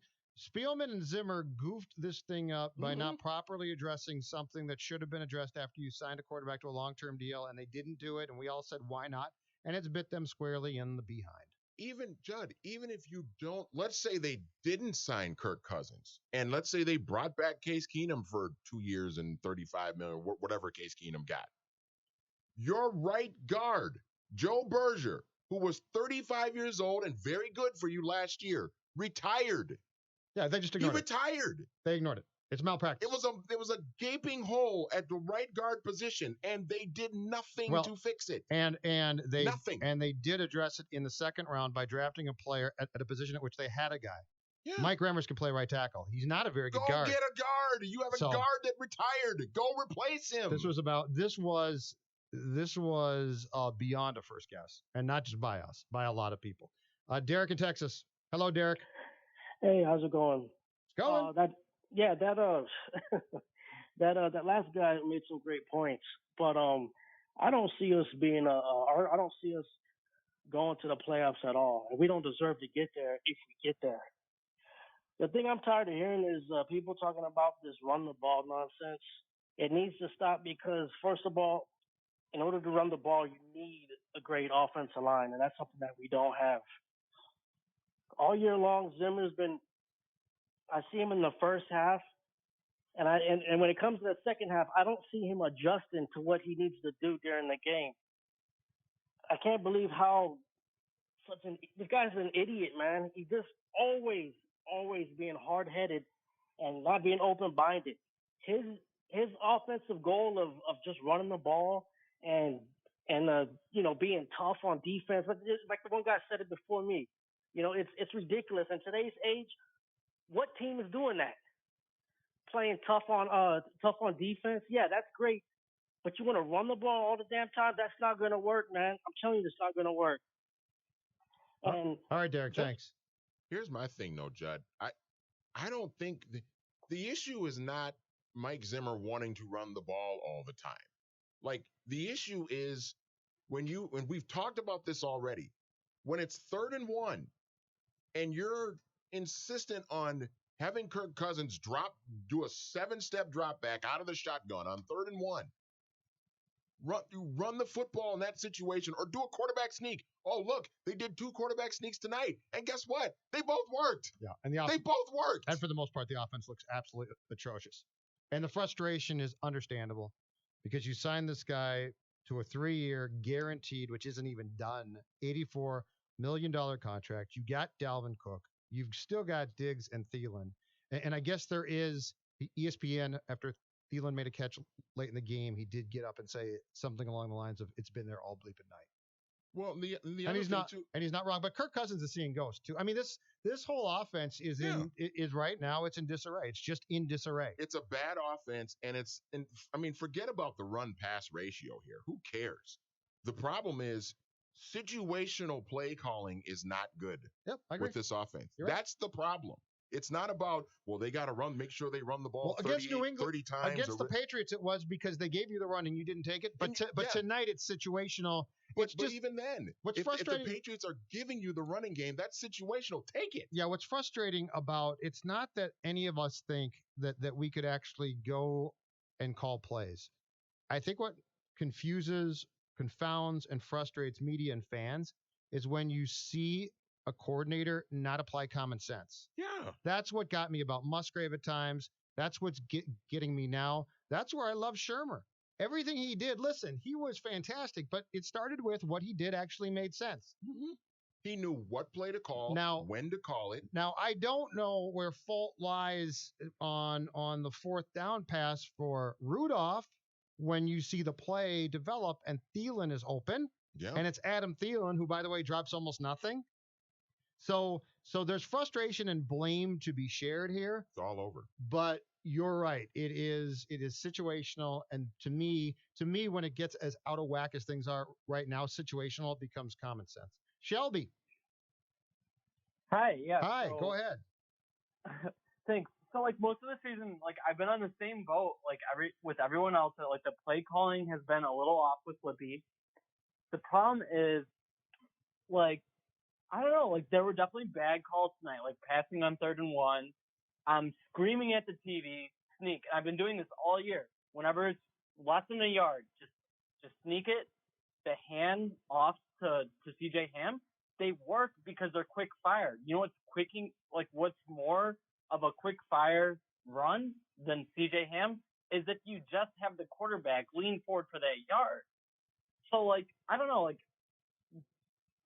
and Zimmer goofed this thing up by not properly addressing something that should have been addressed after you signed a quarterback to a long-term deal, and they didn't do it, and we all said, why not? And it's bit them squarely in the behind. Even, Judd, even if you don't, let's say they didn't sign Kirk Cousins, and let's say they brought back Case Keenum for 2 years and $35 million, whatever Case Keenum got. Your right guard, Joe Berger, who was 35 years old and very good for you last year, retired. Yeah, they just ignored it. He retired. They ignored it. It's malpractice. It was a gaping hole at the right guard position, and they did nothing to fix it. And they did address it in the second round by drafting a player at a position at which they had a guy. Yeah. Mike Remmers can play right tackle. He's not a very good guard. Go get a guard. You have a guard that retired. Go replace him. This was beyond a first guess, and not just by us, by a lot of people. Derek in Texas. Hello, Derek. Hey, how's it going? It's going. That last guy made some great points, but I don't see us being I don't see us going to the playoffs at all, and we don't deserve to get there if we get there. The thing I'm tired of hearing is people talking about this run the ball nonsense. It needs to stop because, first of all, in order to run the ball, you need a great offensive line, and that's something that we don't have. All year long, Zimmer's been – I see him in the first half, and when it comes to the second half, I don't see him adjusting to what he needs to do during the game. I can't believe how this guy's an idiot, man. He just always being hard-headed and not being open-minded. His offensive goal of just running the ball and being tough on defense, like the one guy said it before me, it's ridiculous. In today's age, what team is doing that? Playing tough on defense? Yeah, that's great. But you want to run the ball all the damn time? That's not going to work, man. I'm telling you, it's not going to work. All right, Derek, thanks. Here's my thing, though, Judd. I don't think the issue is not Mike Zimmer wanting to run the ball all the time. Like, the issue is when we've talked about this already, when it's 3rd and 1 and you're insistent on having Kirk Cousins do a 7-step drop back out of the shotgun on 3rd and 1, run the football in that situation or do a quarterback sneak. Oh, look, they did 2 quarterback sneaks tonight. And guess what? They both worked. Yeah. And they both worked. And for the most part, the offense looks absolutely atrocious. And the frustration is understandable because you signed this guy to a 3-year guaranteed, which isn't even done, $84 million contract. You got Dalvin Cook. You've still got Diggs and Thielen. And I guess there is ESPN, after Thielen made a catch late in the game, he did get up and say something along the lines of, "It's been there all bleeping night." Well, the And other he's thing not, too. and he's not wrong. But Kirk Cousins is seeing ghosts too. I mean, this whole offense is is right now. It's in disarray. It's just in disarray. It's a bad offense, and I mean, forget about the run-pass ratio here. Who cares? The problem is situational play calling is not good with this offense. You're right. That's the problem. It's not about, well, they got to make sure they run the ball Against New England, 30 times. Against the Patriots, it was because they gave you the run and you didn't take it. But tonight, it's situational. But even then, what's frustrating, if the Patriots are giving you the running game, that's situational. Take it. Yeah, what's frustrating about it's not that any of us think that we could actually go and call plays. I think what confuses, confounds, and frustrates media and fans is when you see a coordinator not apply common sense. Yeah. That's what got me about Musgrave at times. That's what's getting me now. That's where I love Shermer. Everything he did, listen, he was fantastic, but it started with what he did actually made sense. Mm-hmm. He knew what play to call, when to call it. Now, I don't know where fault lies on the fourth down pass for Rudolph when you see the play develop and Thielen is open. Yeah. And it's Adam Thielen, who, by the way, drops almost nothing. So there's frustration and blame to be shared here. It's all over. But you're right. It is situational. And to me, when it gets as out of whack as things are right now, situational becomes common sense. Shelby. Hi. Yeah. Hi. Go ahead. Thanks. So most of the season, I've been on the same boat, with everyone else. That the play calling has been a little off with Flippy. The problem is, I don't know, there were definitely bad calls tonight, passing on 3rd and 1. Screaming at the TV, sneak. I've been doing this all year. Whenever it's less than a yard, just sneak it. The hand off to CJ Ham, they work because they're quick fire. You know what's more of a quick fire run than CJ Ham is if you just have the quarterback lean forward for that yard. So I don't know,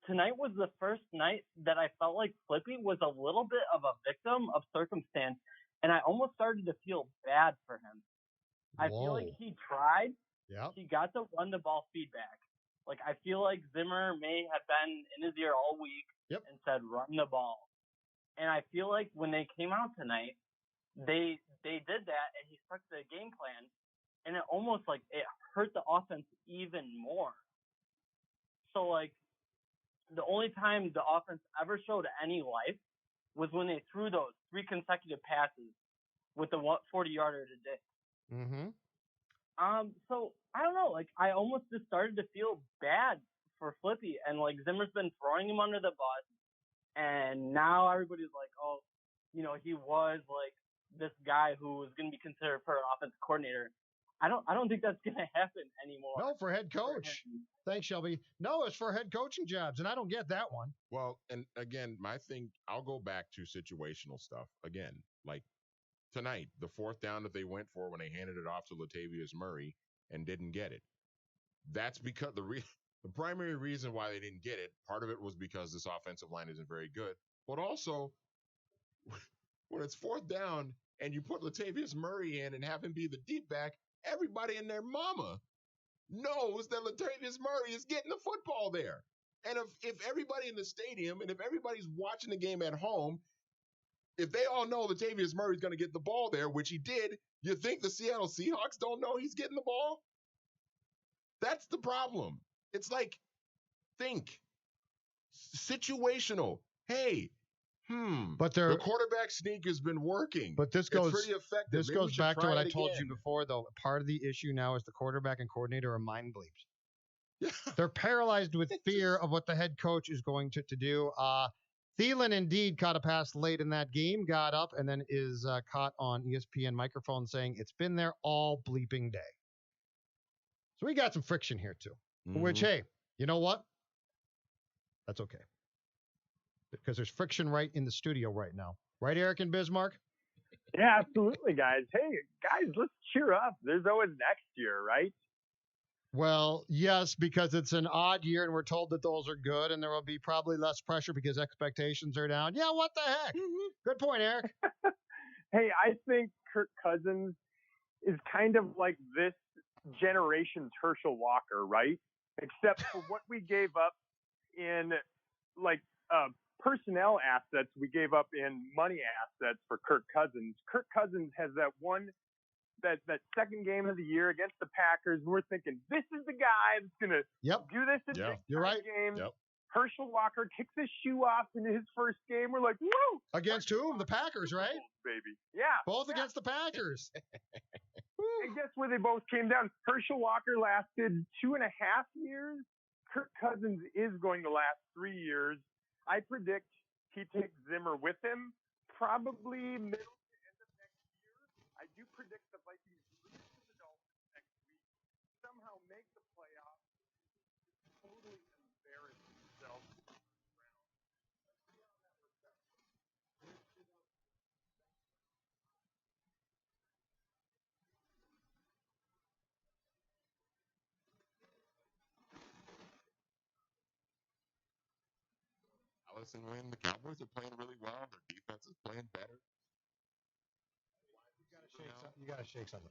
tonight was the first night that I felt like Flippy was a little bit of a victim of circumstance, and I almost started to feel bad for him. I feel like he tried. Yeah. He got the run the ball feedback. I feel like Zimmer may have been in his ear all week and said, run the ball. And I feel like when they came out tonight, they did that, and he stuck to the game plan, and it almost it hurt the offense even more. So the only time the offense ever showed any life was when they threw those 3 consecutive passes with the 40-yarder to Dick. Mm-hmm. So I don't know. I almost just started to feel bad for Flippy, and Zimmer's been throwing him under the bus, and now everybody's oh, he was this guy who was going to be considered for an offensive coordinator. I don't think that's going to happen anymore. No, for head coach. Thanks, Shelby. No, it's for head coaching jobs, and I don't get that one. Well, and again, my thing, I'll go back to situational stuff. Again, tonight, the 4th down that they went for when they handed it off to Latavius Murray and didn't get it. That's because the primary reason why they didn't get it, part of it was because this offensive line isn't very good. But also, when it's 4th down and you put Latavius Murray in and have him be the deep back, everybody and their mama knows that Latavius Murray is getting the football there. And if everybody in the stadium and if everybody's watching the game at home, if they all know Latavius Murray's going to get the ball there, which he did, you think the Seattle Seahawks don't know he's getting the ball? That's the problem. It's think. Situational. Hey, but the quarterback sneak has been working. But it's pretty effective. This Maybe we goes should back to try what it I told again. you before, though. Part of the issue now is the quarterback and coordinator are mind bleeps. They're paralyzed with fear of what the head coach is going to do. Thielen indeed caught a pass late in that game, got up, and then is caught on ESPN microphone saying it's been there all bleeping day. So we got some friction here, too. Which, hey, you know what? That's okay. Because there's friction right in the studio right now. Right, Eric and Bismarck? Yeah, absolutely, guys. Hey, guys, let's cheer up. There's always next year, right? Well, yes, because it's an odd year and we're told that those are good and there will be probably less pressure because expectations are down. Yeah, what the heck? Good point, Eric. Hey, I think Kirk Cousins is kind of like this generation's Herschel Walker, right? Except for what we gave up in like personnel assets, we gave up in money assets for Kirk Cousins. Kirk Cousins has that second game of the year against the Packers. We're thinking this is the guy that's gonna do this in big time games. Yep. Herschel Walker kicks his shoe off in his first game. We're like, woo! Against whom? The Packers, right? Baby. Yeah. Both against the Packers. And guess where they both came down? Herschel Walker lasted 2.5 years. Kirk Cousins is going to last 3 years. I predict he takes Zimmer with him, probably middle to end of next year. I do predict the Vikings lose to the Dolphins next week, somehow make the playoffs, totally embarrass themselves. Allison, when the Cowboys are playing really well, their defense is playing better. You got to shake something.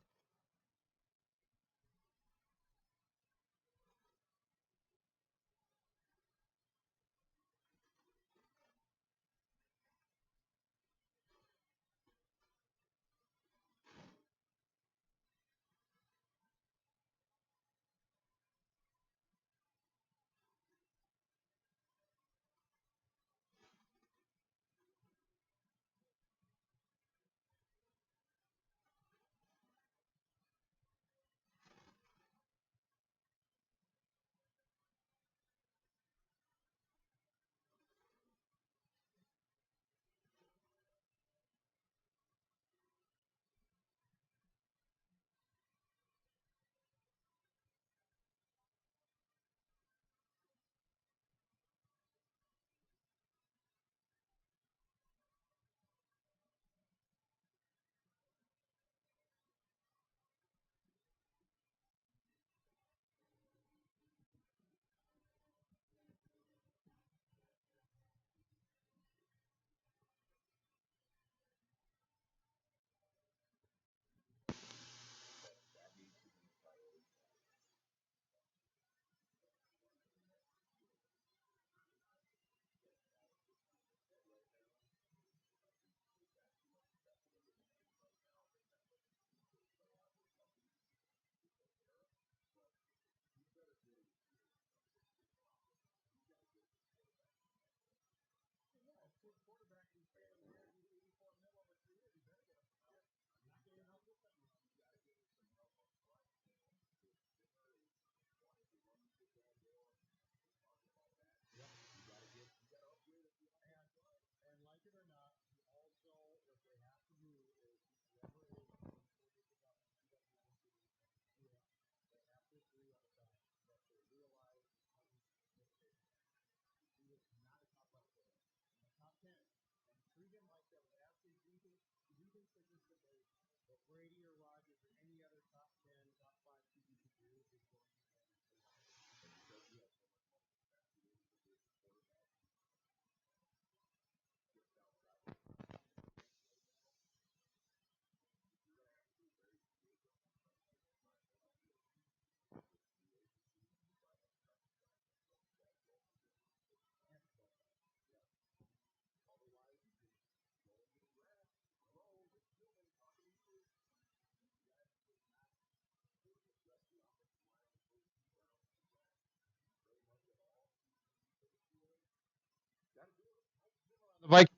The Vikings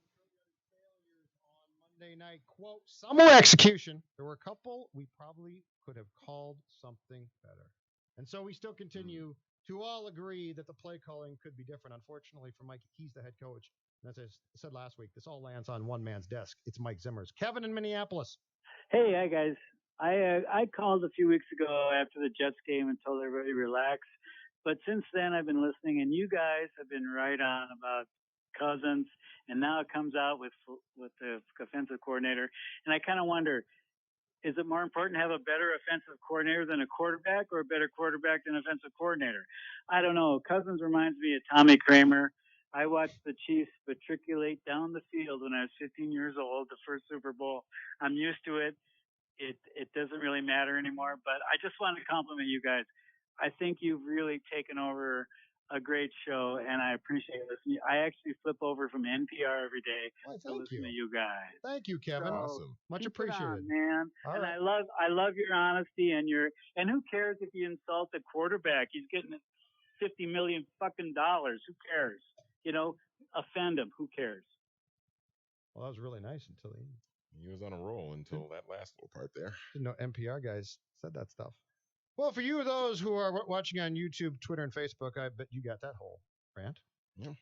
on Monday night, quote, summer execution. There were a couple we probably could have called something better. And so we still continue to all agree that the play calling could be different. Unfortunately for Mike, he's the head coach. And as I said last week, this all lands on one man's desk. It's Mike Zimmer's. Kevin in Minneapolis. Hey, hi guys. I called a few weeks ago after the Jets game and told everybody relax. But since then, I've been listening, and you guys have been right on about Cousins, and now it comes out with the offensive coordinator. And I kind of wonder, Is it more important to have a better offensive coordinator than a quarterback, or a better quarterback than an offensive coordinator? I don't know. Cousins reminds me of Tommy Kramer. I watched the Chiefs matriculate down the field when I was 15 years old, the first Super Bowl. I'm used to it. It doesn't really matter anymore. But I just want to compliment you guys. I think you've really taken over a great show, and I appreciate listening. I actually flip over from NPR every day to listen to you guys. Thank you, Kevin. So, awesome. Much keep it appreciated. on, man. All and right. I love your honesty and who cares if you insult the quarterback? He's getting $50 million fucking dollars. Who cares? Offend him. Who cares? Well, that was really nice until he was on a roll until that last little part there. Didn't know NPR guys said that stuff. Well, for you, those who are watching on YouTube, Twitter, and Facebook, I bet you got that whole rant. Yeah.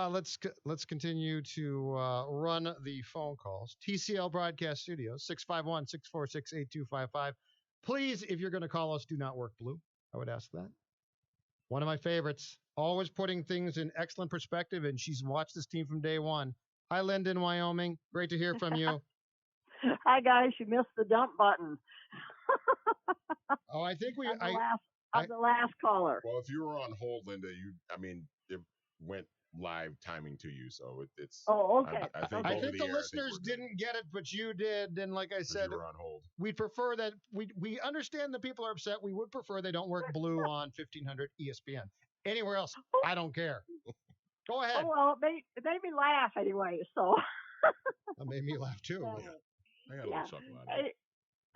Let's continue to run the phone calls. TCL Broadcast Studios, 651-646-8255. Please, if you're going to call us, do not work blue. I would ask that. One of my favorites, always putting things in excellent perspective, and she's watched this team from day one. Hi, Linda in Wyoming. Great to hear from you. Hi, guys. You missed the dump button. Oh, I think I'm the last caller. Well, if you were on hold, Linda, it went live timing to you, so it's. Oh, okay. I think the listeners didn't get it, but you did. And like I said, you were on hold. We'd prefer that we understand that people are upset. We would prefer they don't work blue on 1500 ESPN. Anywhere else, I don't care. Go ahead. Oh, well, it made me laugh anyway, so. That made me laugh too. I got a little chuckle out of it.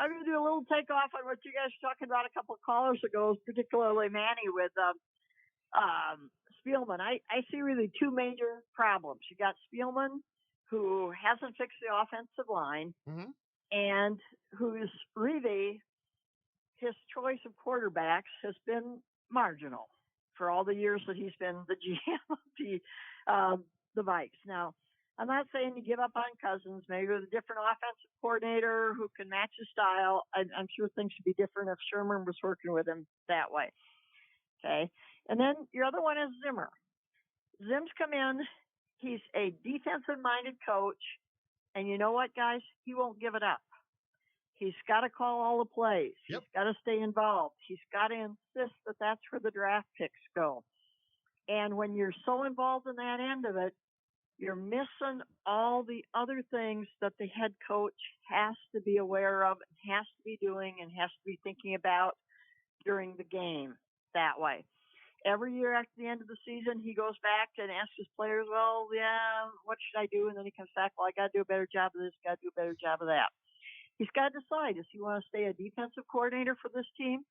I'm going to do a little takeoff on what you guys were talking about a couple of callers ago, particularly Manny with Spielman. I see really two major problems. You got Spielman, who hasn't fixed the offensive line, and who's really, his choice of quarterbacks has been marginal for all the years that he's been the GM of the Vikes. Now, I'm not saying you give up on Cousins. Maybe with a different offensive coordinator who can match his style. I'm sure things would be different if Sherman was working with him that way. Okay. And then your other one is Zimmer. Zim's come in. He's a defensive-minded coach. And you know what, guys? He won't give it up. He's got to call all the plays. Yep. He's got to stay involved. He's got to insist that that's where the draft picks go. And when you're so involved in that end of it, you're missing all the other things that the head coach has to be aware of, and has to be doing, and has to be thinking about during the game that way. Every year after the end of the season, he goes back and asks his players, well, yeah, what should I do? And then he comes back, well, I got to do a better job of this, got to do a better job of that. He's got to decide, does he want to stay a defensive coordinator for this team,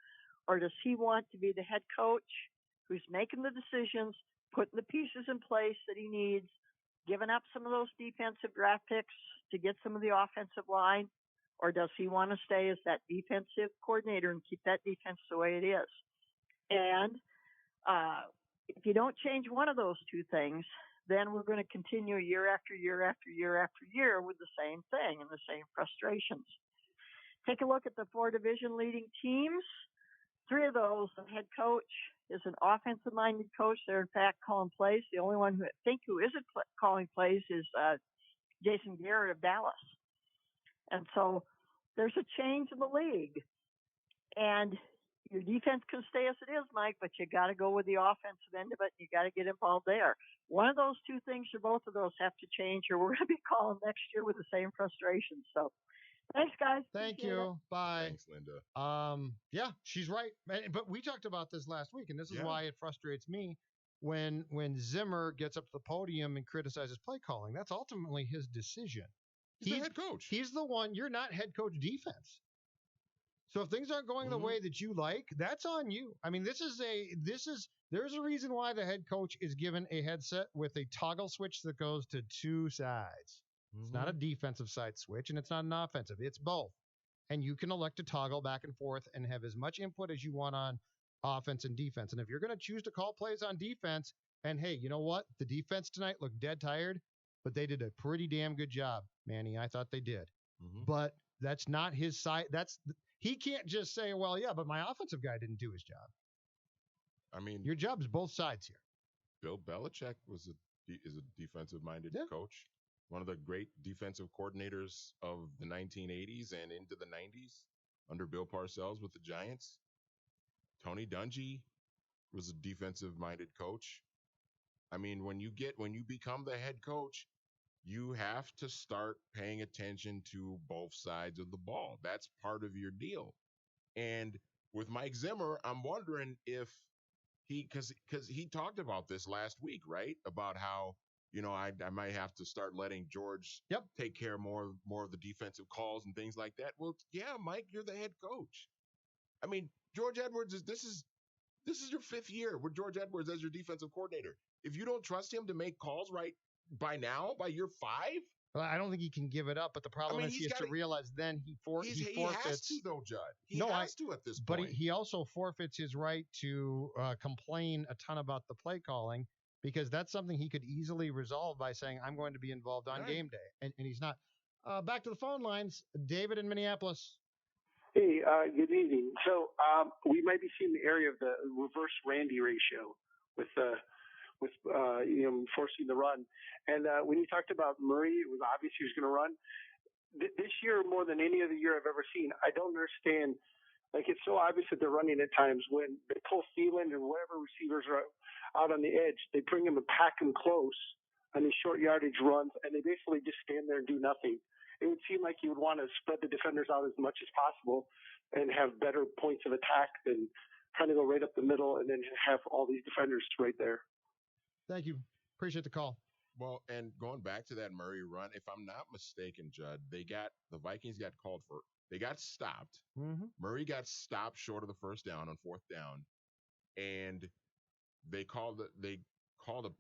or does he want to be the head coach who's making the decisions, putting the pieces in place that he needs, giving up some of those defensive draft picks to get some of the offensive line, or does he want to stay as that defensive coordinator and keep that defense the way it is? And if you don't change one of those two things, then we're going to continue year after year after year after year with the same thing and the same frustrations. Take a look at the 4 division leading teams. 3 of those, the head coach is an offensive-minded coach. They're, in fact, calling plays. The only one who isn't calling plays is Jason Garrett of Dallas. And so there's a change in the league. And your defense can stay as it is, Mike, but you got to go with the offensive end of it. You got to get involved there. One of those two things or both of those have to change, or we're going to be calling next year with the same frustration. So thanks, guys. Thank you. Bye. Thanks, Linda. Yeah, she's right. But we talked about this last week, and this is why it frustrates me when Zimmer gets up to the podium and criticizes play calling. That's ultimately his decision. He's the head coach. He's the one. You're not head coach defense. So if things aren't going the way that you like, that's on you. I mean, there's a reason why the head coach is given a headset with a toggle switch that goes to 2 sides. It's not a defensive side switch, and it's not an offensive. It's both. And you can elect to toggle back and forth and have as much input as you want on offense and defense. And if you're going to choose to call plays on defense, and hey, you know what? The defense tonight looked dead tired, but they did a pretty damn good job, Manny. I thought they did. But that's not his side. He can't just say, well, yeah, but my offensive guy didn't do his job. I mean, your job is both sides here. Bill Belichick is a defensive-minded coach one of the great defensive coordinators of the 1980s and into the 90s under Bill Parcells with the Giants. Tony Dungy was a defensive-minded coach. I mean, when you become the head coach, you have to start paying attention to both sides of the ball. That's part of your deal. And with Mike Zimmer, I'm wondering if because he talked about this last week, right? About how, I might have to start letting George take care more of the defensive calls and things like that. Well, yeah, Mike, you're the head coach. I mean, George Edwards this is your 5th year with George Edwards as your defensive coordinator. If you don't trust him to make calls right by year 5, well, I don't think he can give it up. But the problem is he has to realize then he forfeits. He has to, though, Judd. He has to at this point. But he also forfeits his right to complain a ton about the play calling, because that's something he could easily resolve by saying, I'm going to be involved on game day. And he's not. Back to the phone lines. David in Minneapolis. Hey, good evening. So we might be seeing the area of the reverse Randy ratio with forcing the run. And when you talked about Murray, it was obvious he was going to run. This year, more than any other year I've ever seen, I don't understand. Like, it's so obvious that they're running at times when they pull Thielen and whatever receivers are out on the edge. They bring him and pack him close on these short yardage runs, and they basically just stand there and do nothing. It would seem like you would want to spread the defenders out as much as possible and have better points of attack than trying to go right up the middle and then have all these defenders right there. Thank you. Appreciate the call. Well, and going back to that Murray run, if I'm not mistaken, Judd, the Vikings got they got stopped. Mm-hmm. Murray got stopped short of the first down on 4th down, and they called a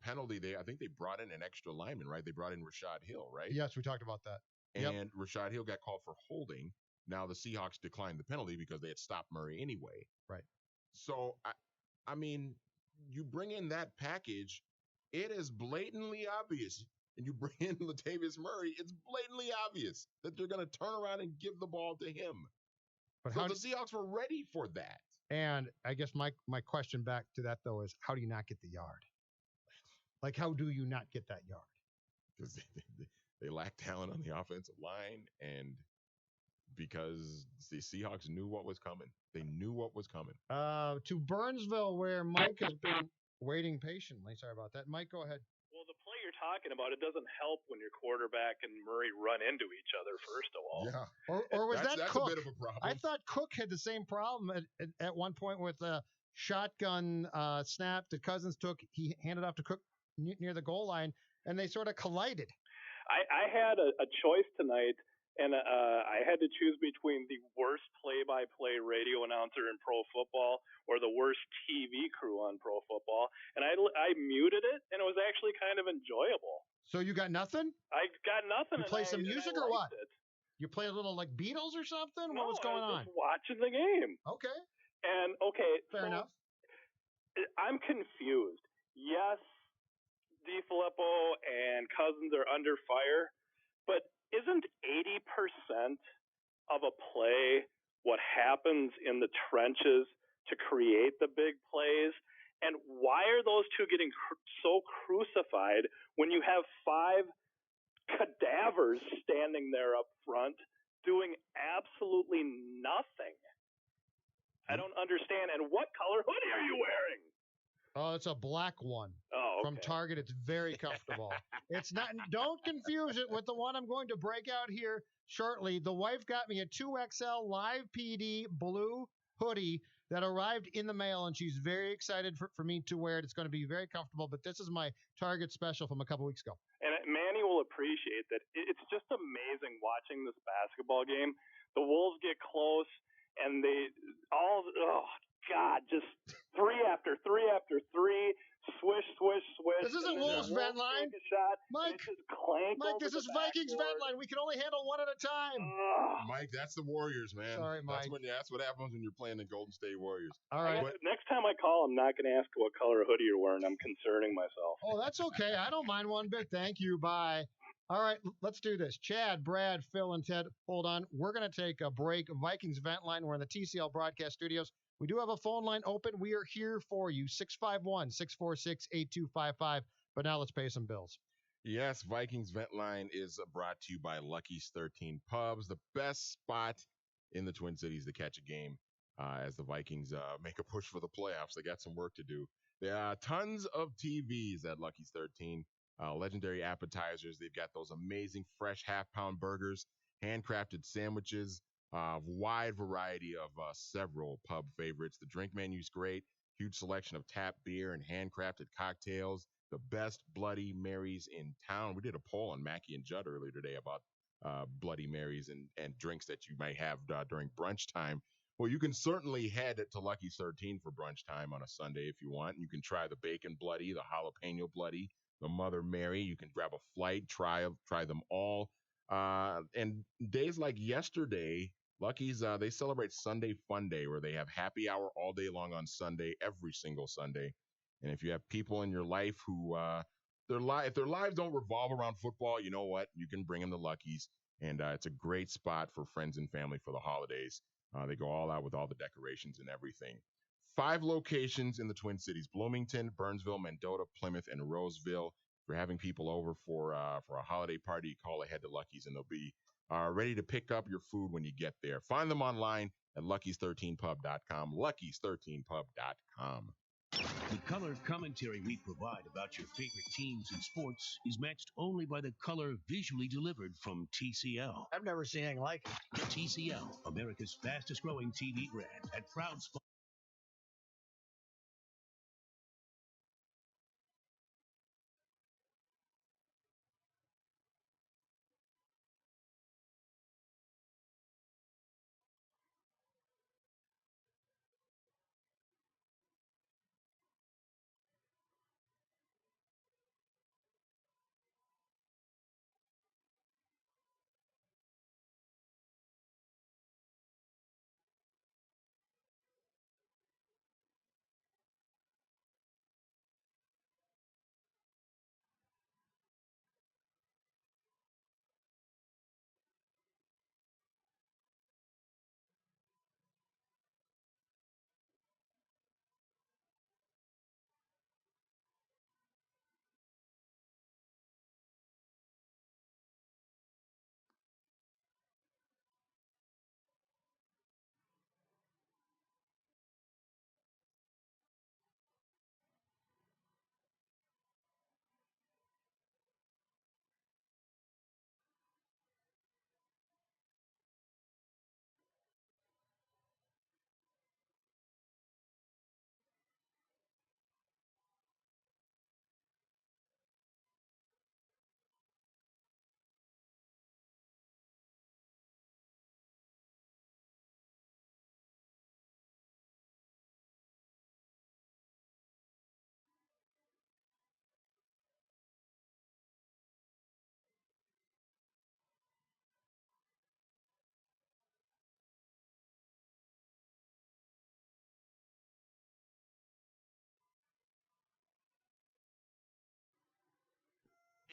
penalty. I think they brought in an extra lineman, right? They brought in Rashad Hill, right? Yes, we talked about that. And Rashad Hill got called for holding. Now the Seahawks declined the penalty because they had stopped Murray anyway. Right. So, I mean, you bring in that package, it is blatantly obvious. And you bring in Latavius Murray, it's blatantly obvious that they're going to turn around and give the ball to him. But the Seahawks were ready for that. And I guess my question back to that, though, is how do you not get the yard? Like, how do you not get that yard? Because they lack talent on the offensive line, and because the Seahawks knew what was coming. They knew what was coming. To Burnsville, where Mike has been waiting patiently. Sorry about that. Mike, go ahead. Well, the play you're talking about, it doesn't help when your quarterback and Murray run into each other, first of all. Yeah. Or was that's Cook? A bit of a problem. I thought Cook had the same problem at one point with a shotgun snap that Cousins took. He handed off to Cook near the goal line, and they sort of collided. I had a choice tonight, and I had to choose between the worst play-by-play radio announcer in pro football or the worst TV crew on pro football, and I muted it, and it was actually kind of enjoyable. So you got nothing? I got nothing. You play some music or what? It. You play a little like Beatles or something? No, what was going I was on? just watching the game. Okay. And fair enough. I'm confused. Yes, DiFilippo and Cousins are under fire, but isn't 80% of a play what happens in the trenches to create the big plays? And why are those two getting so crucified when you have 5 cadavers standing there up front doing absolutely nothing? I don't understand. And what color hoodie are you wearing? Oh, it's a black one. Oh, okay. From Target. It's very comfortable. It's not. Don't confuse it with the one I'm going to break out here shortly. The wife got me a 2XL Live PD blue hoodie that arrived in the mail, and she's very excited for me to wear it. It's going to be very comfortable, but this is my Target special from a couple weeks ago. And Manny will appreciate that. It's just amazing watching this basketball game. The Wolves get close, and just 3 after 3 after 3, swish, swish, swish. This isn't Wolves vent line. Mike, this is Vikings vent line. We can only handle one at a time. Mike, that's the Warriors, man. Sorry, Mike. That's what happens when you're playing the Golden State Warriors. All right. Next time I call, I'm not going to ask what color hoodie you're wearing. I'm concerning myself. Oh, that's okay. I don't mind one bit. Thank you. Bye. All right, let's do this. Chad, Brad, Phil, and Ted, hold on. We're going to take a break. Vikings vent line. We're in the TCL broadcast studios. We do have a phone line open. We are here for you, 651-646-8255. But now let's pay some bills. Yes, Vikings Vent Line is brought to you by Lucky's 13 Pubs, the best spot in the Twin Cities to catch a game as the Vikings make a push for the playoffs. They got some work to do. There are tons of TVs at Lucky's 13, legendary appetizers. They've got those amazing fresh half-pound burgers, handcrafted sandwiches, wide variety of several pub favorites. The drink menu's great, huge selection of tap beer and handcrafted cocktails, the best Bloody Marys in town. We did a poll on Mackie and Judd earlier today about Bloody Marys and drinks that you might have during brunch time. Well, you can certainly head to Lucky's 13 for brunch time on a Sunday if you want. You can try the Bacon Bloody, the Jalapeno Bloody, the Mother Mary. You can grab a flight, try them all. And days like yesterday, Lucky's, they celebrate Sunday Fun Day, where they have happy hour all day long on Sunday, every single Sunday. And if you have people in your life who if their lives don't revolve around football, you know what? You can bring them to Lucky's, and it's a great spot for friends and family for the holidays. They go all out with all the decorations and everything. 5 locations in the Twin Cities: Bloomington, Burnsville, Mendota, Plymouth, and Roseville. If you're having people over for a holiday party, you call ahead to Lucky's, and they'll be ready to pick up your food when you get there. Find them online at luckys13pub.com, luckys13pub.com. The color commentary we provide about your favorite teams and sports is matched only by the color visually delivered from TCL. I've never seen anything like it. TCL, America's fastest growing TV brand and proud sponsor.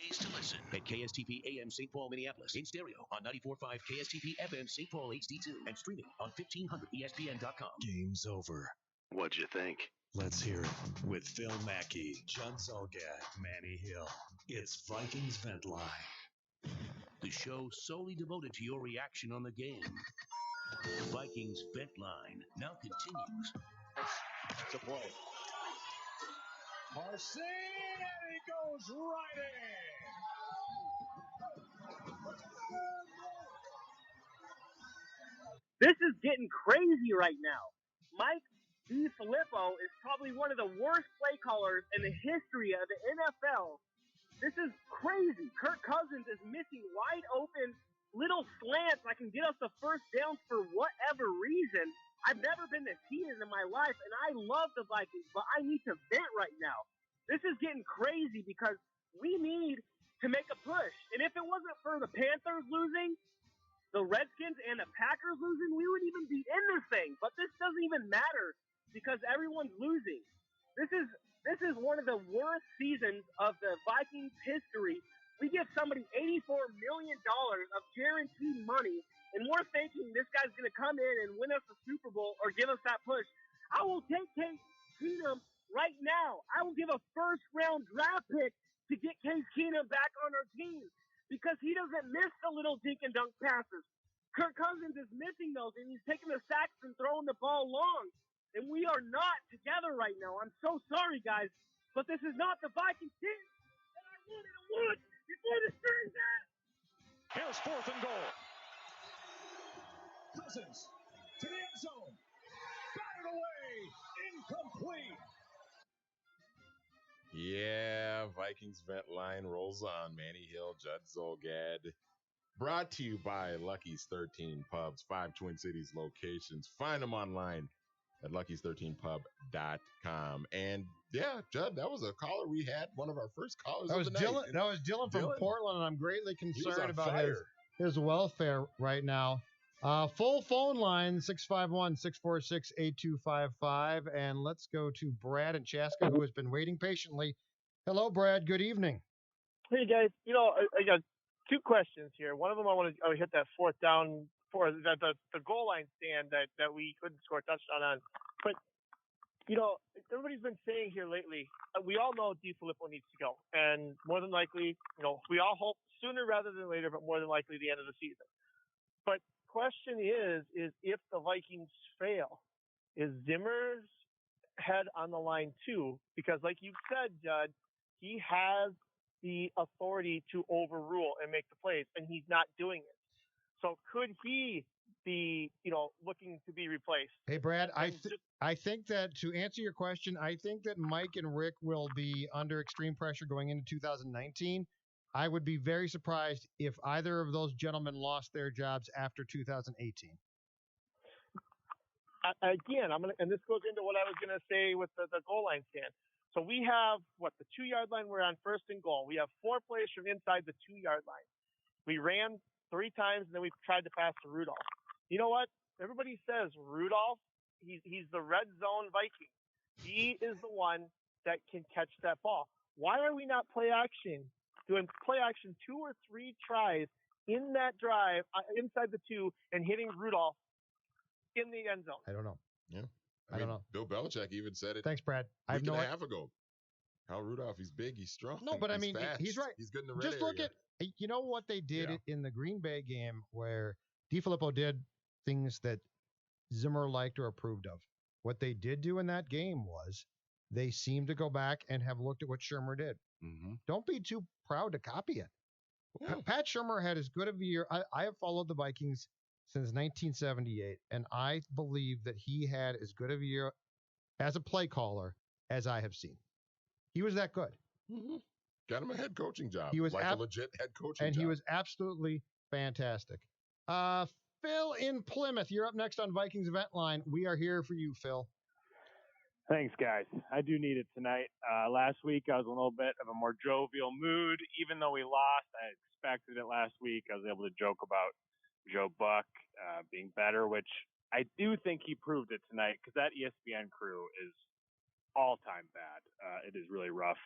Ways to listen at KSTP AM St. Paul, Minneapolis, in stereo on 94.5 KSTP FM St. Paul HD2 and streaming on 1500ESPN.com. Game's over. What'd you think? Let's hear it with Phil Mackey, John Zolgad, Manny Hill. It's Vikings Vent Line. The show solely devoted to your reaction on the game. Vikings Vent Line now continues. To play. Marcin, and he goes right in. This is getting crazy right now. Mike DiFilippo is probably one of the worst play callers in the history of the NFL. This is crazy. Kirk Cousins is missing wide open little slants that can get us the first downs for whatever reason. I've never been this heated in my life, and I love the Vikings, but I need to vent right now. This is getting crazy because we need to make a push. And if it wasn't for the Panthers losing, the Redskins and the Packers losing, we wouldn't even be in this thing. But this doesn't even matter because everyone's losing. This is one of the worst seasons of the Vikings history. We give somebody $84 million of guaranteed money, and we're thinking this guy's going to come in and win us the Super Bowl or give us that push. I will take Case Keenum right now. I will give a first-round draft pick to get Case Keenum back on our team because he doesn't miss the little dink and dunk passes. Kirk Cousins is missing those, and he's taking the sacks and throwing the ball long. And we are not together right now. I'm so sorry, guys, but this is not the Vikings team that I wanted to watch before the season. Here's 4th and goal. Cousins to the end zone. Batted away. Incomplete. Yeah, Vikings Vent Line rolls on. Manny Hill, Judd Zolgad. Brought to you by Lucky's 13 Pubs, 5 Twin Cities locations. Find them online at luckys13pub.com. And yeah, Judd, that was a caller we had, one of our first callers That was of the night. Dylan. That was Dylan from Portland, and I'm greatly He was concerned on about fire. his welfare right now. Full phone line 651-646-8255, and let's go to Brad in Chaska, who has been waiting patiently. Hello, Brad. Good evening. Hey guys, I got two questions here. One of them I want to hit that fourth down for the goal line stand that we couldn't score a touchdown on. But everybody's been saying here lately, we all know DeFilippo needs to go, and more than likely, we all hope sooner rather than later, but more than likely the end of the season. But question is if the Vikings fail, is Zimmer's head on the line too? Because like you said, Judd, he has the authority to overrule and make the plays, and he's not doing it. So could he be, looking to be replaced? Hey, Brad, I think that to answer your question, I think that Mike and Rick will be under extreme pressure going into 2019. I would be very surprised if either of those gentlemen lost their jobs after 2018. Again, and this goes into what I was going to say with the goal line stand. So we have, the 2-yard line? We're on 1st and goal. We have 4 plays from inside the 2-yard line. We ran 3 times, and then we tried to pass to Rudolph. You know what? Everybody says Rudolph, he's the red zone Viking. He is the one that can catch that ball. Why are we not doing play action 2 or 3 tries in that drive inside the 2 and hitting Rudolph in the end zone? I don't know. Yeah. I don't know. Bill Belichick even said it. Thanks, Brad. A week and a half ago. Kyle Rudolph, he's big, he's strong. No, but he's fast, he's right. He's good in the red Just look area. at, what they did in the Green Bay game where DeFilippo did things that Zimmer liked or approved of. What they did do in that game was they seemed to go back and have looked at what Shurmur did. Mm-hmm. Don't be too proud to copy it. Yeah. Pat Shurmur had as good of a year. I have followed the Vikings since 1978, and I believe that he had as good of a year as a play caller as I have seen. He was that good. Mm-hmm. Got him a head coaching job. He was a legit head coaching and job. he was absolutely fantastic. Phil in Plymouth, you're up next on Vikings Event Line. We are here for you, Phil. Thanks, guys. I do need it tonight. Last week, I was in a little bit of a more jovial mood. Even though we lost, I expected it last week. I was able to joke about Joe Buck being better, which I do think he proved it tonight because that ESPN crew is all-time bad. It is really rough.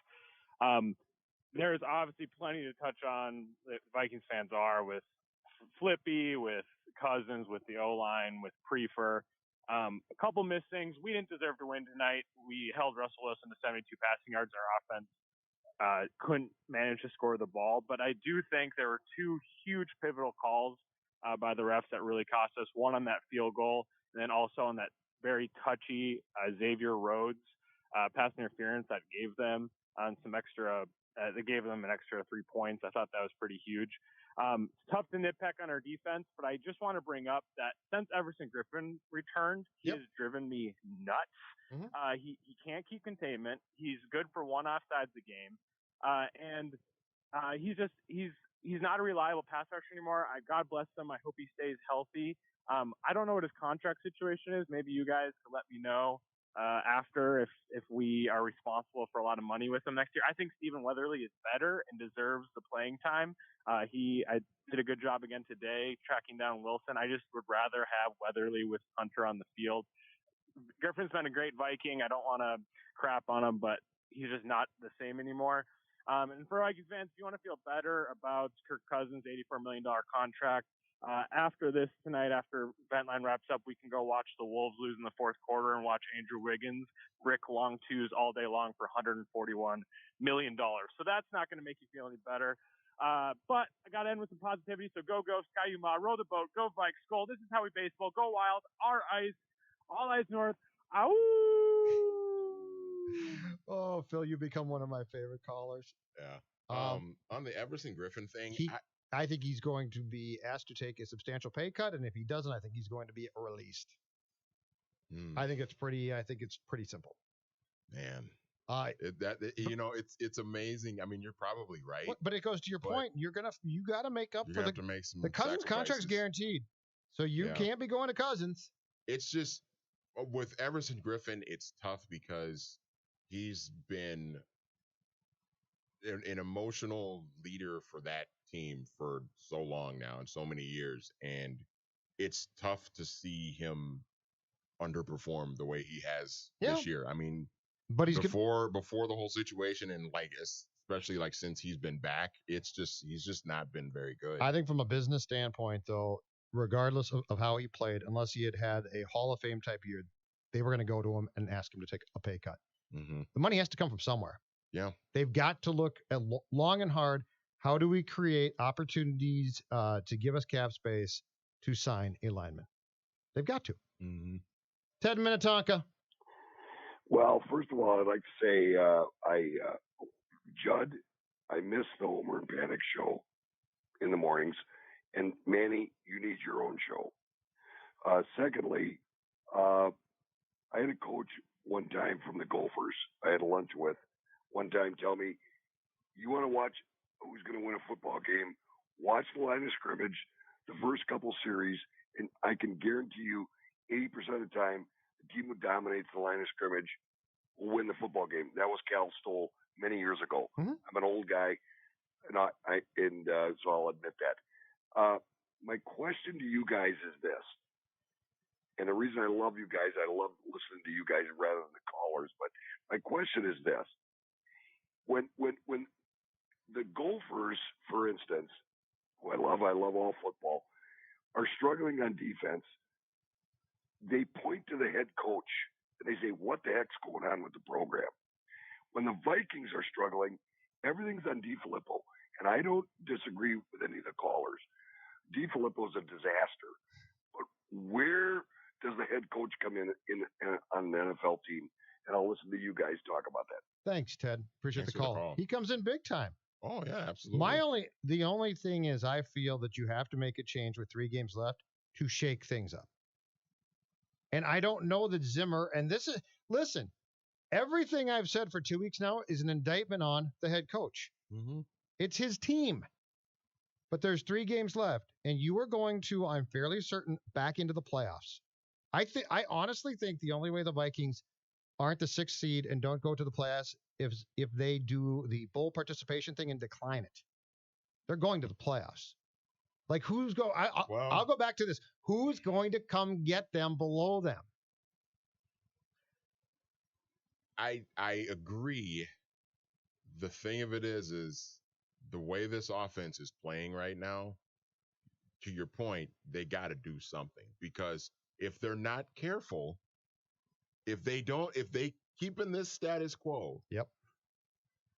There's obviously plenty to touch on that Vikings fans are with Flippy, with Cousins, with the O-line, with Prefer. A couple missed things. We didn't deserve to win tonight. We held Russell Wilson to 72 passing yards. Our offense couldn't manage to score the ball. But I do think there were 2 huge pivotal calls by the refs that really cost us. One on that field goal, and then also on that very touchy Xavier Rhodes pass interference that gave them some extra. They gave them an extra 3 points. I thought that was pretty huge. It's tough to nitpick on our defense, but I just want to bring up that since Everson Griffin returned, he has driven me nuts. Mm-hmm. He can't keep containment. He's good for 1 offsides a game, and he's not a reliable pass rusher anymore. God bless him. I hope he stays healthy. I don't know what his contract situation is. Maybe you guys could let me know after if we are responsible for a lot of money with him next year. I think Stephen Weatherly is better and deserves the playing time. I did a good job again today tracking down Wilson. I just would rather have Weatherly with Hunter on the field. Griffin's been a great Viking. I don't want to crap on him, but he's just not the same anymore. And for Vikings fans, if you want to feel better about Kirk Cousins' $84 million contract, After this tonight, after Ventline wraps up, we can go watch the Wolves lose in the fourth quarter and watch Andrew Wiggins brick long twos all day long for $141 million. So that's not going to make you feel any better. But I got to end with some positivity. So go, Sky Uma, row the boat, go Vikes, Skull. This is how we baseball. Go Wild, our ice, all eyes north. Ow! Oh, Phil, you become one of my favorite callers. Yeah. On the Everson Griffin thing, I think he's going to be asked to take a substantial pay cut, and if he doesn't, I think he's going to be released. I think it's pretty simple. Man, it's amazing. I mean, you're probably right. But it goes to your point. You got to make up for the Cousins contract's guaranteed, so you can't be going to Cousins. It's just with Everson Griffin, it's tough because he's been an emotional leader for that team for so long now and so many years, and it's tough to see him underperform the way he has this year. I mean, but before the whole situation, and especially since he's been back, he's just not been very good. I think from a business standpoint, though, regardless of how he played, unless he had a Hall of Fame type year, they were going to go to him and ask him to take a pay cut. Mm-hmm. The money has to come from somewhere. Yeah. They've got to look at long and hard. How do we create opportunities to give us cap space to sign a lineman? They've got to. Mm-hmm. Ted Minnetonka. Well, first of all, I'd like to say, Judd, I miss the Homer and Panic show in the mornings. And Manny, you need your own show. Secondly, I had a coach one time from the Gophers I had lunch with one time tell me, you want to watch who's going to win a football game, watch the line of scrimmage, the first couple series, and I can guarantee you 80% of the time, the team who dominates the line of scrimmage will win the football game. That was Cal Stoll many years ago. Mm-hmm. I'm an old guy, and so I'll admit that. My question to you guys is this, and the reason I love you guys, I love listening to you guys rather than the callers, but my question is this. When the Gophers, for instance, who I love all football, are struggling on defense, they point to the head coach and they say, what the heck's going on with the program? When the Vikings are struggling, everything's on DeFilippo. And I don't disagree with any of the callers. DeFilippo's a disaster. But where does the head coach come in on the NFL team? And I'll listen to you guys talk about that. Thanks, Ted. Appreciate Thanks the call. for the call. He comes in big time. Oh, yeah, absolutely. The only thing is I feel that you have to make a change with 3 games left to shake things up. And I don't know that Zimmer, and listen, everything I've said for 2 weeks now is an indictment on the head coach. Mm-hmm. It's his team. But there's 3 games left, and you are going to, I'm fairly certain, back into the playoffs. I honestly think the only way the Vikings aren't the 6th seed and don't go to the playoffs if they do the bowl participation thing and decline it. They're going to the playoffs. Like I'll go back to this. Who's going to come get them below them? I agree. The thing of it is the way this offense is playing right now, to your point, they got to do something, because if they're not careful, if they keep in this status quo. Yep.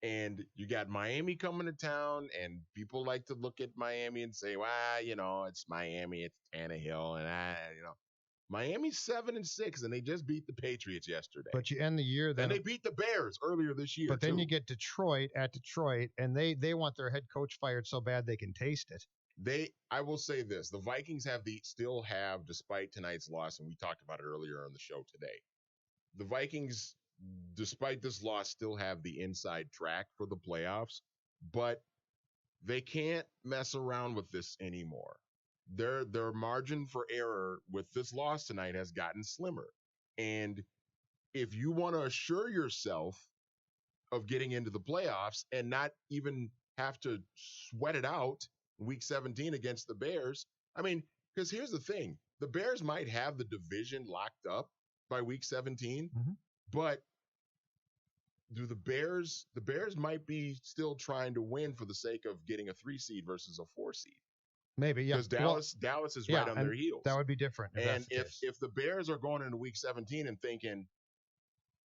And you got Miami coming to town, and people like to look at Miami and say, well, it's Miami, it's Tannehill, and Miami's 7-6, and they just beat the Patriots yesterday. But you end the year then. And they beat the Bears earlier this year. But then you get Detroit at Detroit, and they want their head coach fired so bad they can taste it. I will say this: the Vikings still have, despite tonight's loss, and we talked about it earlier on the show today. The Vikings, despite this loss, still have the inside track for the playoffs, but they can't mess around with this anymore. Their margin for error with this loss tonight has gotten slimmer. And if you want to assure yourself of getting into the playoffs and not even have to sweat it out in week 17 against the Bears, because here's the thing, the Bears might have the division locked up by week 17, but the Bears might be still trying to win for the sake of getting a 3 seed versus a 4 seed. Maybe, yeah. Because Dallas is right on their heels. That would be different. And if the Bears are going into Week 17 and thinking,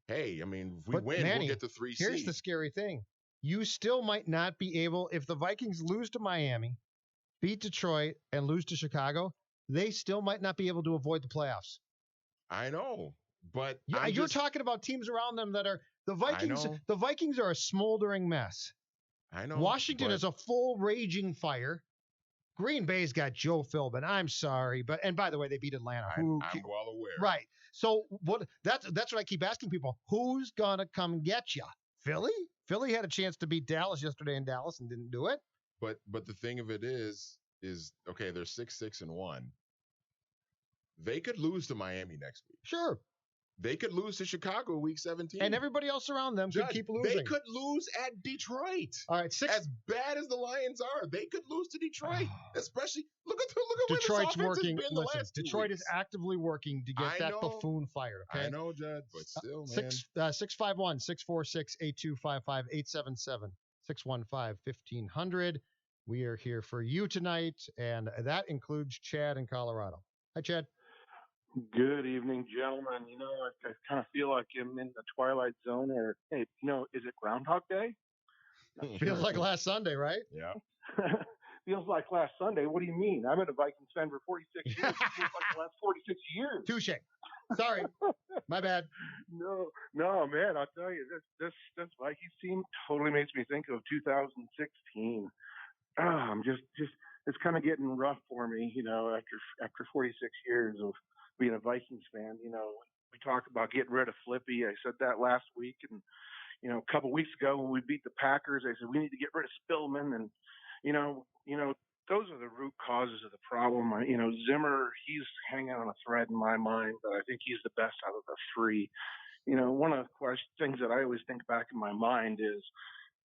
hey, I mean, if we win, Manny, we'll get the 3 Here's seed. the scary thing. You still might not be able, if the Vikings lose to Miami, beat Detroit, and lose to Chicago, they still might not be able to avoid the playoffs. I know, but you're talking about teams around them that are the Vikings. The Vikings are a smoldering mess. I know. Washington is a full raging fire. Green Bay's got Joe Philbin. I'm sorry, and by the way, they beat Atlanta. I'm well aware. Right. So what? That's what I keep asking people. Who's gonna come get you? Philly? Philly had a chance to beat Dallas yesterday in Dallas and didn't do it. But the thing of it is okay. They're 6-6-1. They could lose to Miami next week. Sure. They could lose to Chicago Week 17. And everybody else around them could keep losing. They could lose at Detroit. All right, as bad as the Lions are, they could lose to Detroit. Especially look at Detroit's where this offense working. has been the last 2 Detroit weeks. is actively working to get that buffoon fired. Okay? I know, Judd, but still, man. 651-646-8255-877-615-1500. We are here for you tonight, and that includes Chad in Colorado. Hi, Chad. Good evening, gentlemen. You know, I kind of feel like I'm in the Twilight Zone, or, hey, you know, is it Groundhog Day? Feels like last Sunday, right? Yeah. Feels like last Sunday. What do you mean? I've been a Vikings fan for 46 years. It feels like the last 46 years. Touche. Sorry. My bad. No, man, I'll tell you, this Vikings team totally makes me think of 2016. I'm just it's kind of getting rough for me, you know, after 46 years of being a Vikings fan. You know, we talk about getting rid of Flippy. I said that last week, and you know, a couple weeks ago when we beat the Packers, I said we need to get rid of Spillman, and you know, those are the root causes of the problem. You know, Zimmer, he's hanging on a thread in my mind, but I think he's the best out of the three. You know, one of the things that I always think back in my mind is,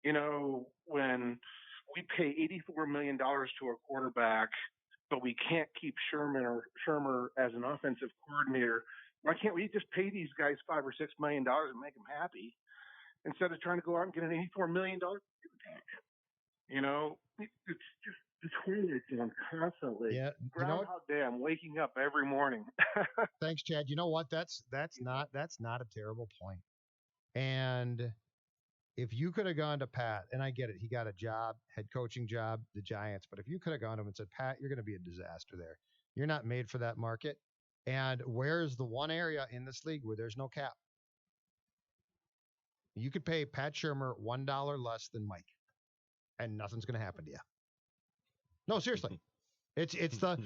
you know, when we pay $84 million to a quarterback, but we can't keep Shermer as an offensive coordinator. Why can't we just pay these guys $5 or $6 million and make them happy instead of trying to go out and get an $84 million quarterback? You know, it's just the Twilight Zone constantly. Yeah, Groundhog Day. I'm waking up every morning. Thanks, Chad. You know what? That's not a terrible point. And if you could have gone to Pat, and I get it, he got a job, head coaching job, the Giants, but if you could have gone to him and said, Pat, you're going to be a disaster there. You're not made for that market. And where's the one area in this league where there's no cap? You could pay Pat Shermer $1 less than Mike, and nothing's going to happen to you. No, seriously. It's the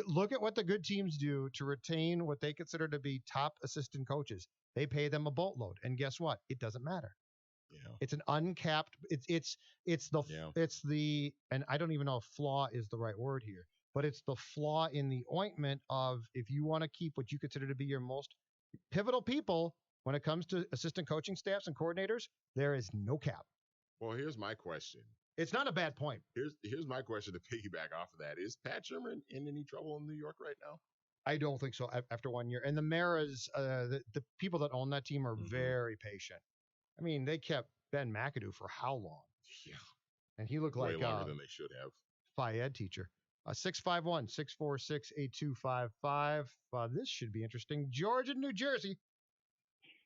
look at what the good teams do to retain what they consider to be top assistant coaches. They pay them a boatload, and guess what? It doesn't matter. Yeah. It's an uncapped. It's the and I don't even know if flaw is the right word here, but it's the flaw in the ointment of if you want to keep what you consider to be your most pivotal people when it comes to assistant coaching staffs and coordinators, there is no cap. Well, here's my question. It's not a bad point. Here's my question to piggyback off of that. Is Pat Shermer in any trouble in New York right now? I don't think so after 1 year. And the Maras, the people that own that team are very patient. I mean, they kept Ben McAdoo for how long? Yeah. And he looked way like longer than they should have. Phy-Ed teacher. 651-646-8255. This should be interesting. George in New Jersey.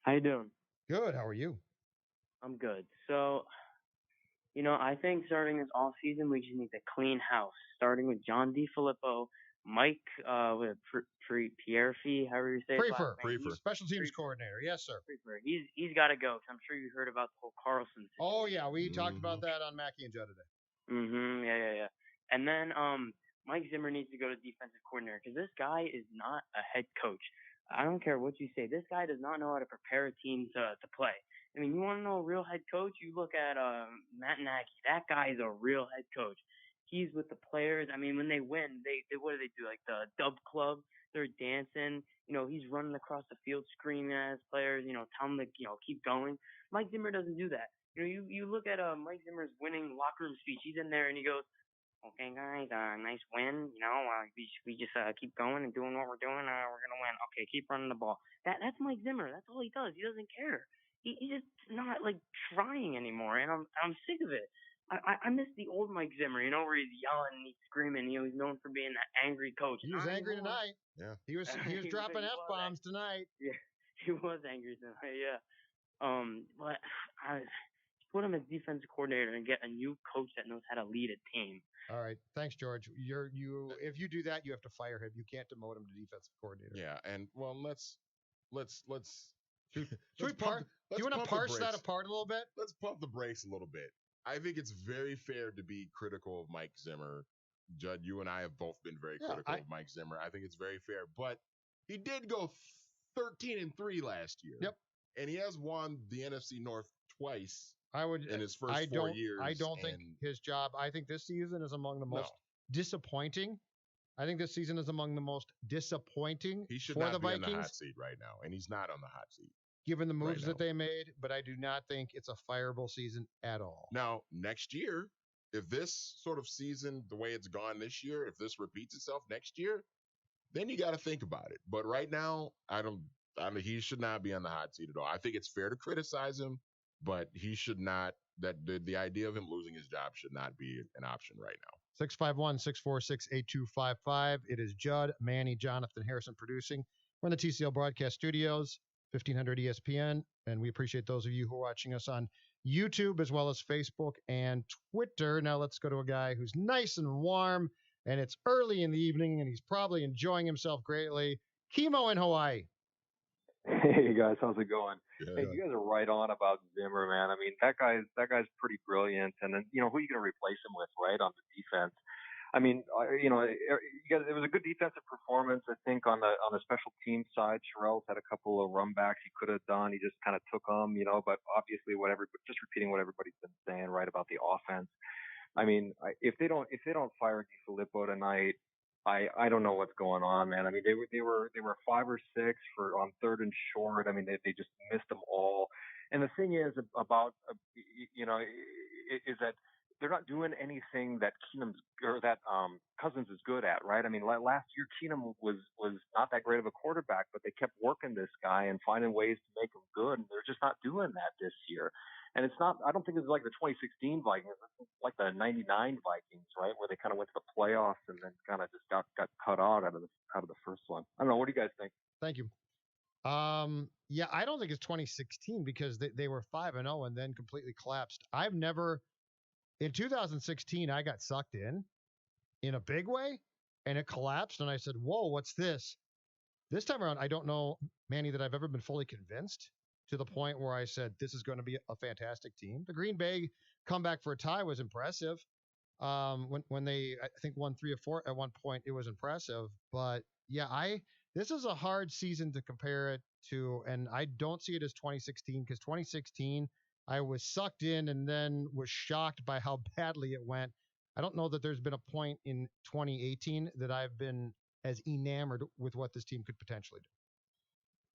How you doing? Good. How are you? I'm good. So, you know, I think starting this off season, we just need to clean house. Starting with John DeFilippo, Mike with Pierre Fee, however you say it. Prefer. Special teams coordinator. Yes, sir. Prefer. He's got to go. Cause I'm sure you heard about the whole Carlson situation. Oh yeah, we talked about that on Mackie and Judd today. Yeah. And then Mike Zimmer needs to go to defensive coordinator because this guy is not a head coach. I don't care what you say. This guy does not know how to prepare a team to play. I mean, you want to know a real head coach? You look at Matt Nagy. That guy is a real head coach. He's with the players. I mean, when they win, they what do they do? Like the dub club, they're dancing. You know, he's running across the field screaming at his players. You know, tell them to keep going. Mike Zimmer doesn't do that. You know, you look at Mike Zimmer's winning locker room speech. He's in there and he goes, "Okay, guys, nice win. You know, we just keep going and doing what we're doing. We're gonna win. Okay, keep running the ball." That's Mike Zimmer. That's all he does. He doesn't care. He's just not like trying anymore, and I'm sick of it. I miss the old Mike Zimmer, where he's yelling and he's screaming. He's known for being that angry coach. He was angry tonight. Yeah. He was dropping F-bombs tonight. Yeah, he was angry tonight. Yeah. But I put him as defensive coordinator and get a new coach that knows how to lead a team. All right, thanks, George. If you do that, you have to fire him. You can't demote him to defensive coordinator. Yeah, and well, let's. Do you want to parse that apart a little bit? Let's pump the brakes a little bit. I think it's very fair to be critical of Mike Zimmer. Judd, you and I have both been very critical of Mike Zimmer. I think it's very fair, but he did go 13-3 last year. Yep, and he has won the NFC North twice. In his first 4 years. I don't think his job. I think this season is among the most disappointing. I think this season is among the most disappointing he should for not the be Vikings. on the hot seat right now, and he's not on the hot seat. Given the moves that they made, but I do not think it's a fireable season at all. Now, next year, if this sort of season, the way it's gone this year, if this repeats itself next year, then you got to think about it. But right now, he should not be on the hot seat at all. I think it's fair to criticize him, but he should not. The idea of him losing his job should not be an option right now. 651-646-8255. It is Judd, Manny, Jonathan, Harrison producing. We're in the TCL Broadcast Studios, 1500 ESPN, and we appreciate those of you who are watching us on YouTube as well as Facebook and Twitter. Now let's go to a guy who's nice and warm, and it's early in the evening, and he's probably enjoying himself greatly. Chemo in Hawaii. Hey guys, how's it going? Yeah. Hey, you guys are right on about Zimmer, man. I mean, that guy's pretty brilliant, and then who are you going to replace him with, right, on the defense? I mean, you guys, it was a good defensive performance, I think, on the special team side. Sherrell's had a couple of run backs he could have done. He just kind of took them, But obviously, just repeating what everybody's been saying, right, about the offense. I mean, if they don't fire DiFilippo tonight, I don't know what's going on, man. I mean, they were 5 or 6 on 3rd and short. I mean, they just missed them all. And the thing is about is that they're not doing anything that Cousins is good at, right? I mean, last year Keenum was not that great of a quarterback, but they kept working this guy and finding ways to make him good, and they're just not doing that this year. And it's not. I don't think it's like the 2016 Vikings. It's like the '99 Vikings, right, where they kind of went to the playoffs and then kind of just got cut out of the first one. I don't know. What do you guys think? Thank you. Yeah, I don't think it's 2016 because they were 5-0 and then completely collapsed. In 2016, I got sucked in a big way, and it collapsed, and I said, "Whoa, what's this?" This time around, I don't know, Manny, that I've ever been fully convinced to the point where I said, this is going to be a fantastic team. The Green Bay comeback for a tie was impressive. When they, I think, won 3 or 4 at one point, it was impressive. But yeah, this is a hard season to compare it to, and I don't see it as 2016 because 2016, I was sucked in and then was shocked by how badly it went. I don't know that there's been a point in 2018 that I've been as enamored with what this team could potentially do.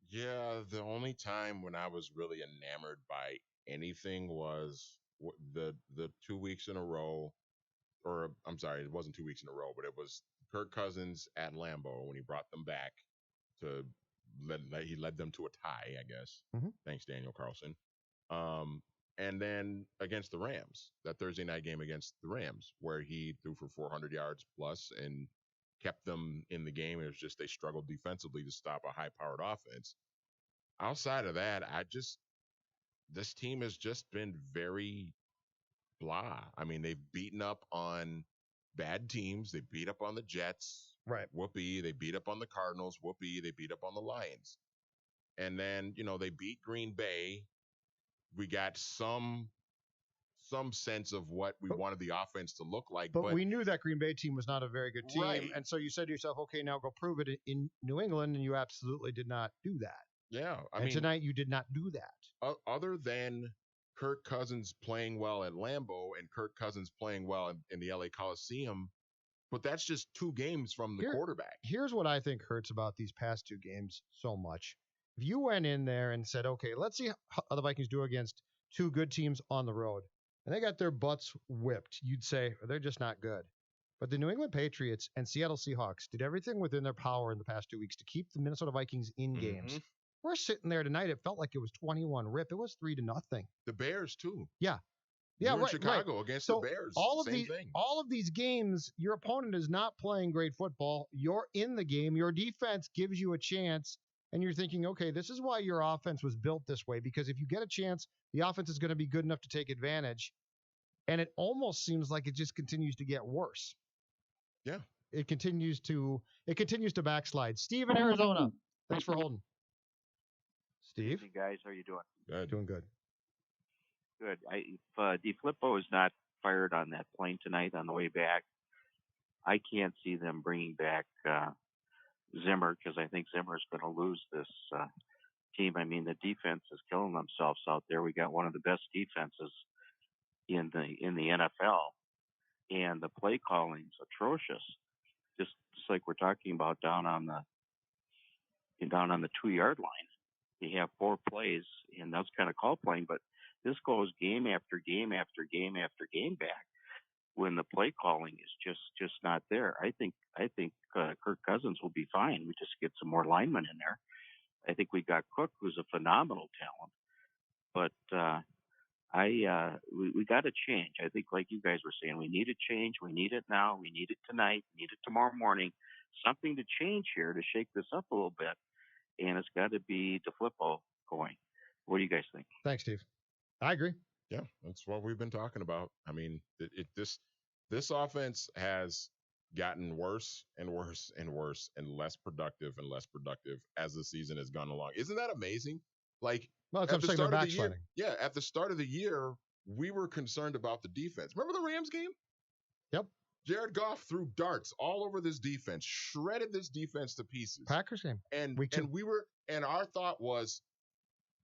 Yeah, the only time when I was really enamored by anything was the 2 weeks in a row, or I'm sorry, it wasn't 2 weeks in a row, but it was Kirk Cousins at Lambeau when he brought them back he led them to a tie, I guess. Mm-hmm. Thanks, Daniel Carlson. And then against the Rams, that Thursday night game against the Rams, where he threw for 400 yards plus and kept them in the game. It was just they struggled defensively to stop a high-powered offense. Outside of that, this team has just been very blah. I mean, they've beaten up on bad teams. They beat up on the Jets. Right. Whoopee. They beat up on the Cardinals. Whoopee. They beat up on the Lions. And then, they beat Green Bay. We got some sense of what we wanted the offense to look like. But we knew that Green Bay team was not a very good team. Right. And so you said to yourself, okay, now go prove it in New England. And you absolutely did not do that. Yeah. I mean, mean, tonight you did not do that. Other than Kirk Cousins playing well at Lambeau and Kirk Cousins playing well in the LA Coliseum, but that's just 2 games from the quarterback. Here's what I think hurts about these past 2 games so much. If you went in there and said, okay, let's see how the Vikings do against 2 good teams on the road, and they got their butts whipped, you'd say they're just not good. But the New England Patriots and Seattle Seahawks did everything within their power in the past 2 weeks to keep the Minnesota Vikings in games. We're sitting there tonight. It felt like it was 21 rip. It was 3-0. The Bears too. Yeah. Yeah, You were in right. Chicago against So the Bears. all of Same thing. all of these games, your opponent is not playing great football. You're in the game. Your defense gives you a chance, and you're thinking, okay, this is why your offense was built this way. Because if you get a chance, the offense is going to be good enough to take advantage. And it almost seems like it just continues to get worse. Yeah. It continues to backslide. Steve in Arizona. Thanks for holding. Steve? Hey guys, how are you doing? Good. Doing good. Good. If DeFlippo is not fired on that plane tonight on the way back, I can't see them bringing back Zimmer because I think Zimmer's going to lose this team. I mean, the defense is killing themselves out there. We got one of the best defenses in the NFL, and the play calling's atrocious. Just like we're talking about down on the 2-yard line. You have 4 plays, and that's kind of call playing, but this goes game after game after game after game back when the play calling is just not there. I think Kirk Cousins will be fine. We just get some more linemen in there. I think we got Cook, who's a phenomenal talent, but we got to change. I think, like you guys were saying, we need a change. We need it now. We need it tonight. We need it tomorrow morning. Something to change here to shake this up a little bit, and it's got to be DeFlippo going. What do you guys think? Thanks, Steve. I agree. Yeah, that's what we've been talking about. I mean, this offense has gotten worse and worse and worse and less productive as the season has gone along. Isn't that amazing? Like, well, at the start of the year, at the start of the year, we were concerned about the defense. Remember the Rams game? Yep. Jared Goff threw darts all over this defense, shredded this defense to pieces. Packers game. And our thought was,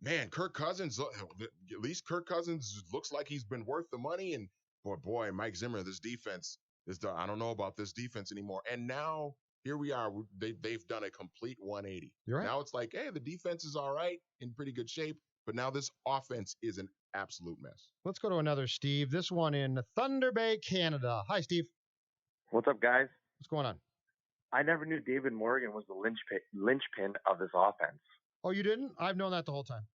man, Kirk Cousins, at least Kirk Cousins looks like he's been worth the money. And boy, Mike Zimmer, this defense, I don't know about this defense anymore. And now here we are. They've done a complete 180. You're right. Now it's like, hey, the defense is all right, in pretty good shape. But now this offense is an absolute mess. Let's go to another Steve. This one in Thunder Bay, Canada. Hi, Steve. What's up, guys? What's going on? I never knew David Morgan was the linchpin of this offense. Oh, you didn't? I've known that the whole time.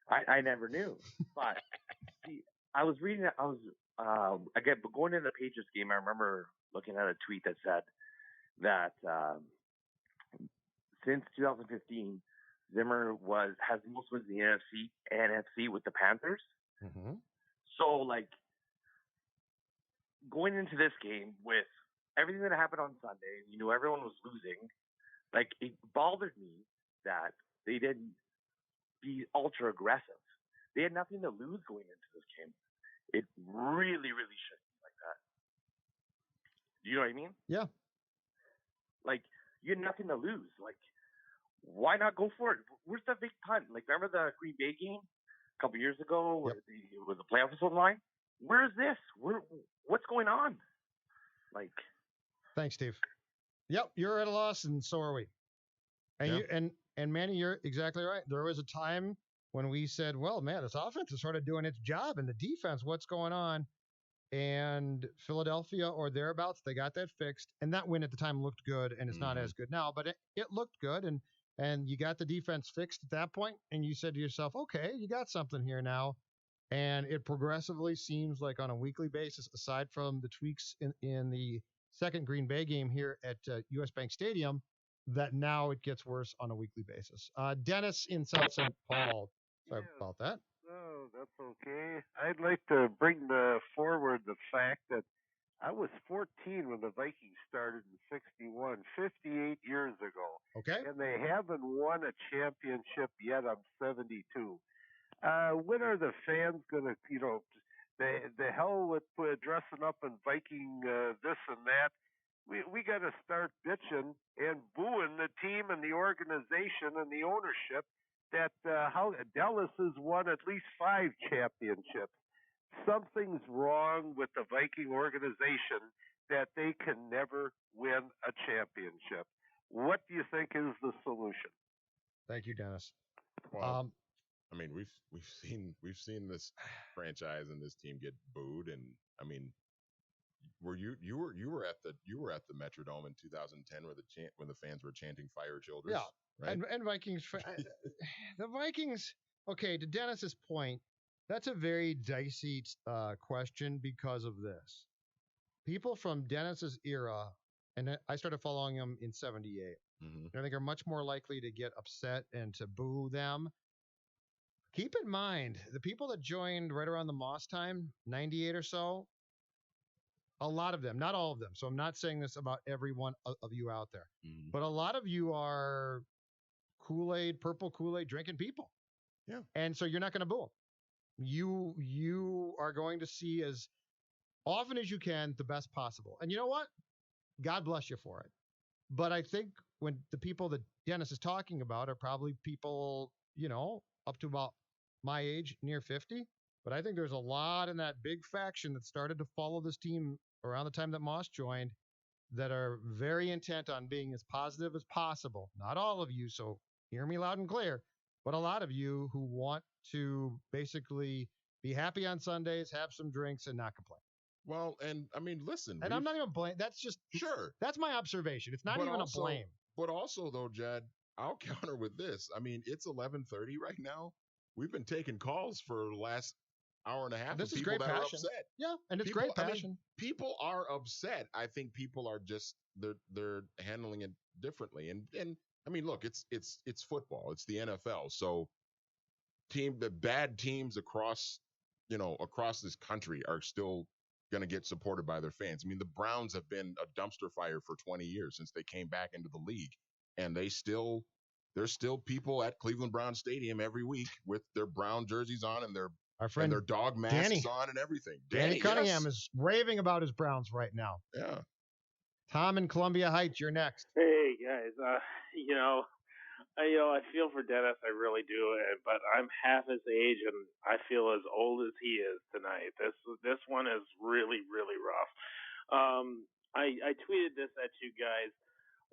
I never knew. But see, I was reading. Again, but going into the Patriots game, I remember looking at a tweet that said that since 2015, Zimmer has the most wins in the NFC with the Panthers. Mm-hmm. So, like, going into this game with everything that happened on Sunday, you knew everyone was losing. Like, it bothered me that they didn't be ultra aggressive. They had nothing to lose going into this game. It really, really shouldn't be like that. Do you know what I mean? Yeah. Like, you had nothing to lose. Like, why not go for it? Where's the big punt? Like, remember the Green Bay game a couple years ago where the playoff was on the line? Where's this? What's going on? Like, thanks, Steve. Yep, you're at a loss, and so are we. And and Manny, you're exactly right. There was a time when we said, well, man, this offense is sort of doing its job, and the defense, what's going on? And Philadelphia or thereabouts, they got that fixed. And that win at the time looked good, and it's not as good now, but it looked good. And you got the defense fixed at that point, and you said to yourself, okay, you got something here now. And it progressively seems like on a weekly basis, aside from the tweaks in the second Green Bay game here at US Bank Stadium, that now it gets worse on a weekly basis. Dennis in South St. Paul. Sorry about that. No, that's okay. I'd like to bring forward the fact that I was 14 when the Vikings started in 61, 58 years ago. Okay. And they haven't won a championship yet. I'm 72. When are the fans going to, the hell with dressing up in Viking this and that? We got to start bitching and booing the team and the organization and the ownership that how Dallas has won at least 5 championships. Something's wrong with the Viking organization that they can never win a championship. What do you think is the solution? Thank you, Dennis. Well, I mean, we've seen this franchise and this team get booed, and I mean, you were at the Metrodome in 2010 when the fans were chanting "Fire Childress." Yeah, right? and Vikings. The Vikings. Okay, to Dennis's point, That's a very dicey question because of this. People from Dennis's era, and I started following him in '78. Mm-hmm. I think are much more likely to get upset and to boo them. Keep in mind, the people that joined right around the Moss time, 98 or so, a lot of them, not all of them. So I'm not saying this about every one of you out there, Mm-hmm. but a lot of you are Kool-Aid, purple Kool-Aid drinking people. Yeah. And so you're not going to boo them. You are going to see as often as you can the best possible. And you know what? God bless you for it. But I think when the people that Dennis is talking about are probably people, up to about my age, near 50. But I think there's a lot in that big faction that started to follow this team around the time that Moss joined that are very intent on being as positive as possible. Not all of you, so hear me loud and clear, but a lot of you who want to basically be happy on Sundays, have some drinks, and not complain. Well, and I mean, listen. And I'm not even blaming. That's just sure. That's my observation. It's not even a blame. But also, though, Jed, I'll counter with this. I mean, it's 11:30 right now. We've been taking calls for the last hour and a half. This of is people great that passion. are upset. Yeah, and it's great passion. I mean, people are upset. I think people are just they're handling it differently. And I mean, look, it's football. It's the NFL. So the bad teams across this country are still going to get supported by their fans. I mean, the Browns have been a dumpster fire for 20 years since they came back into the league, and there's still people at Cleveland Brown Stadium every week with their Brown jerseys on and their dog masks on and everything. Danny Cunningham is raving about his Browns right now. Yeah. Tom in Columbia Heights, you're next. Hey guys, I feel for Dennis, I really do, but I'm half his age and I feel as old as he is tonight. This one is really, really rough. I tweeted this at you guys.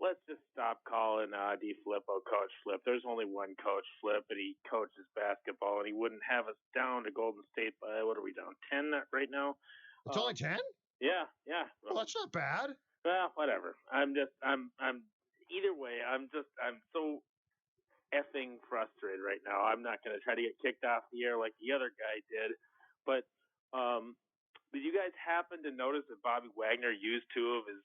Let's just stop calling DeFlippo Coach Flip. There's only one Coach Flip, and he coaches basketball, and he wouldn't have us down to Golden State by, what are we down, 10 right now? It's only 10? Yeah. Well, that's not bad. Well, whatever. I'm either way, I'm so effing frustrated right now. I'm not going to try to get kicked off the air like the other guy did, but did you guys happen to notice that Bobby Wagner used two of his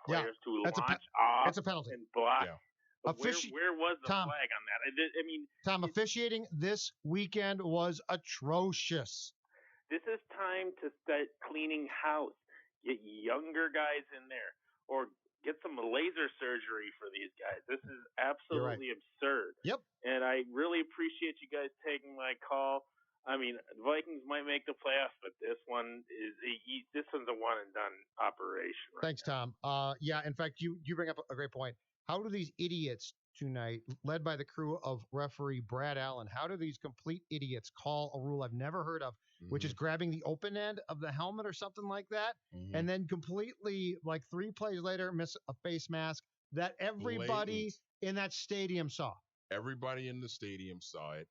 players to launch off that's a penalty. and block? Yeah. Where was the flag on that? I mean, Tom, officiating this weekend was atrocious. This is time to start cleaning house. Get younger guys in there, or get some laser surgery for these guys. This is absolutely absurd. Yep. And I really appreciate you guys taking my call. I mean, the Vikings might make the playoffs, but this one's a one and done operation. Thanks, Tom. Yeah, in fact, you bring up a great point. How do these idiots tonight, led by the crew of referee Brad Allen, how do these complete idiots call a rule I've never heard of, which is grabbing the open end of the helmet or something like that, and then completely, like 3 plays later, miss a face mask that everybody in that stadium saw? Everybody in the stadium saw it.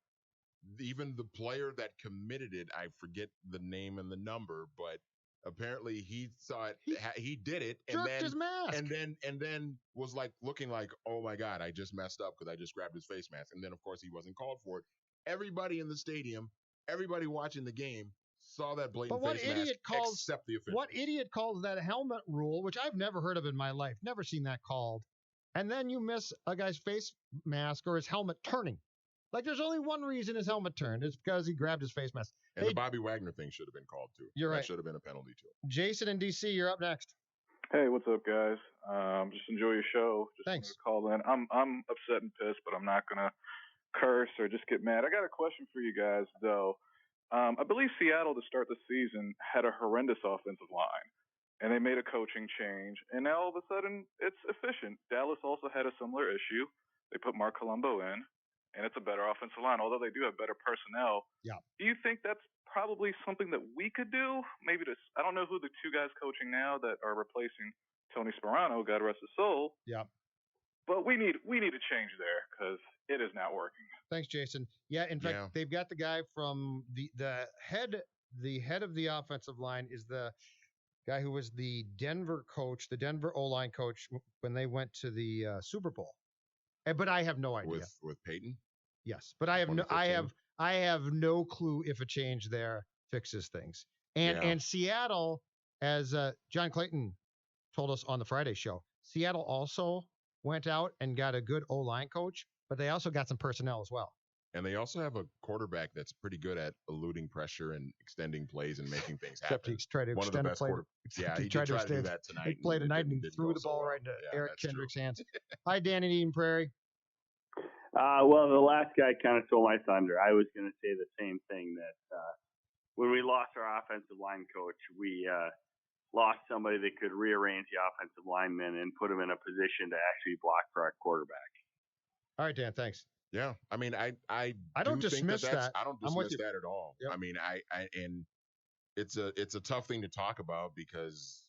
Even the player that committed it, I forget the name and the number, but apparently he saw it. He did it, and then his mask. and then was like looking like, oh my God, I just messed up because I just grabbed his face mask. And then of course he wasn't called for it. Everybody in the stadium, everybody watching the game saw that blatant face mask, except the official. What idiot calls that helmet rule, which I've never heard of in my life, never seen that called, and then you miss a guy's face mask or his helmet turning. Like, there's only one reason his helmet turned. It's because he grabbed his face mask. And the Bobby Wagner thing should have been called, too. You're right. That should have been a penalty, too. Jason in D.C., you're up next. Hey, what's up, guys? Just enjoy your show. Just Thanks. Call in. I'm upset and pissed, but I'm not going to curse or just get mad. I got a question for you guys, though. I believe Seattle, to start the season, had a horrendous offensive line, and they made a coaching change, and now all of a sudden it's efficient. Dallas also had a similar issue. They put Mark Colombo in, and it's a better offensive line, although they do have better personnel. Yeah. Do you think that's probably something that we could do? Maybe I don't know who the two guys coaching now that are replacing Tony Sparano, God rest his soul. Yeah. But we need a change there because it is not working. Thanks, Jason. Yeah, in fact, they've got the guy from the head of the offensive line is the guy who was the Denver coach, the Denver O-line coach when they went to the Super Bowl. But I have no idea. With Peyton? Yes, but I have I have no clue if a change there fixes things. And Seattle, as John Clayton told us on the Friday show, Seattle also went out and got a good O-line coach, but they also got some personnel as well. And they also have a quarterback that's pretty good at eluding pressure and extending plays and making things happen. Except he's tried to One extend of the best play. Yeah, he tried did try to to do extend. that tonight. He played tonight and he threw the ball right into Eric Kendrick's hands. Hi, Danny Eden Prairie. Well, the last guy kind of stole my thunder. I was going to say the same thing that when we lost our offensive line coach, we lost somebody that could rearrange the offensive linemen and put them in a position to actually block for our quarterback. All right, Dan, thanks. Yeah, I mean, I don't do dismiss think that. I don't I'm with dismiss you. that at all. Yep. I mean, and it's a tough thing to talk about because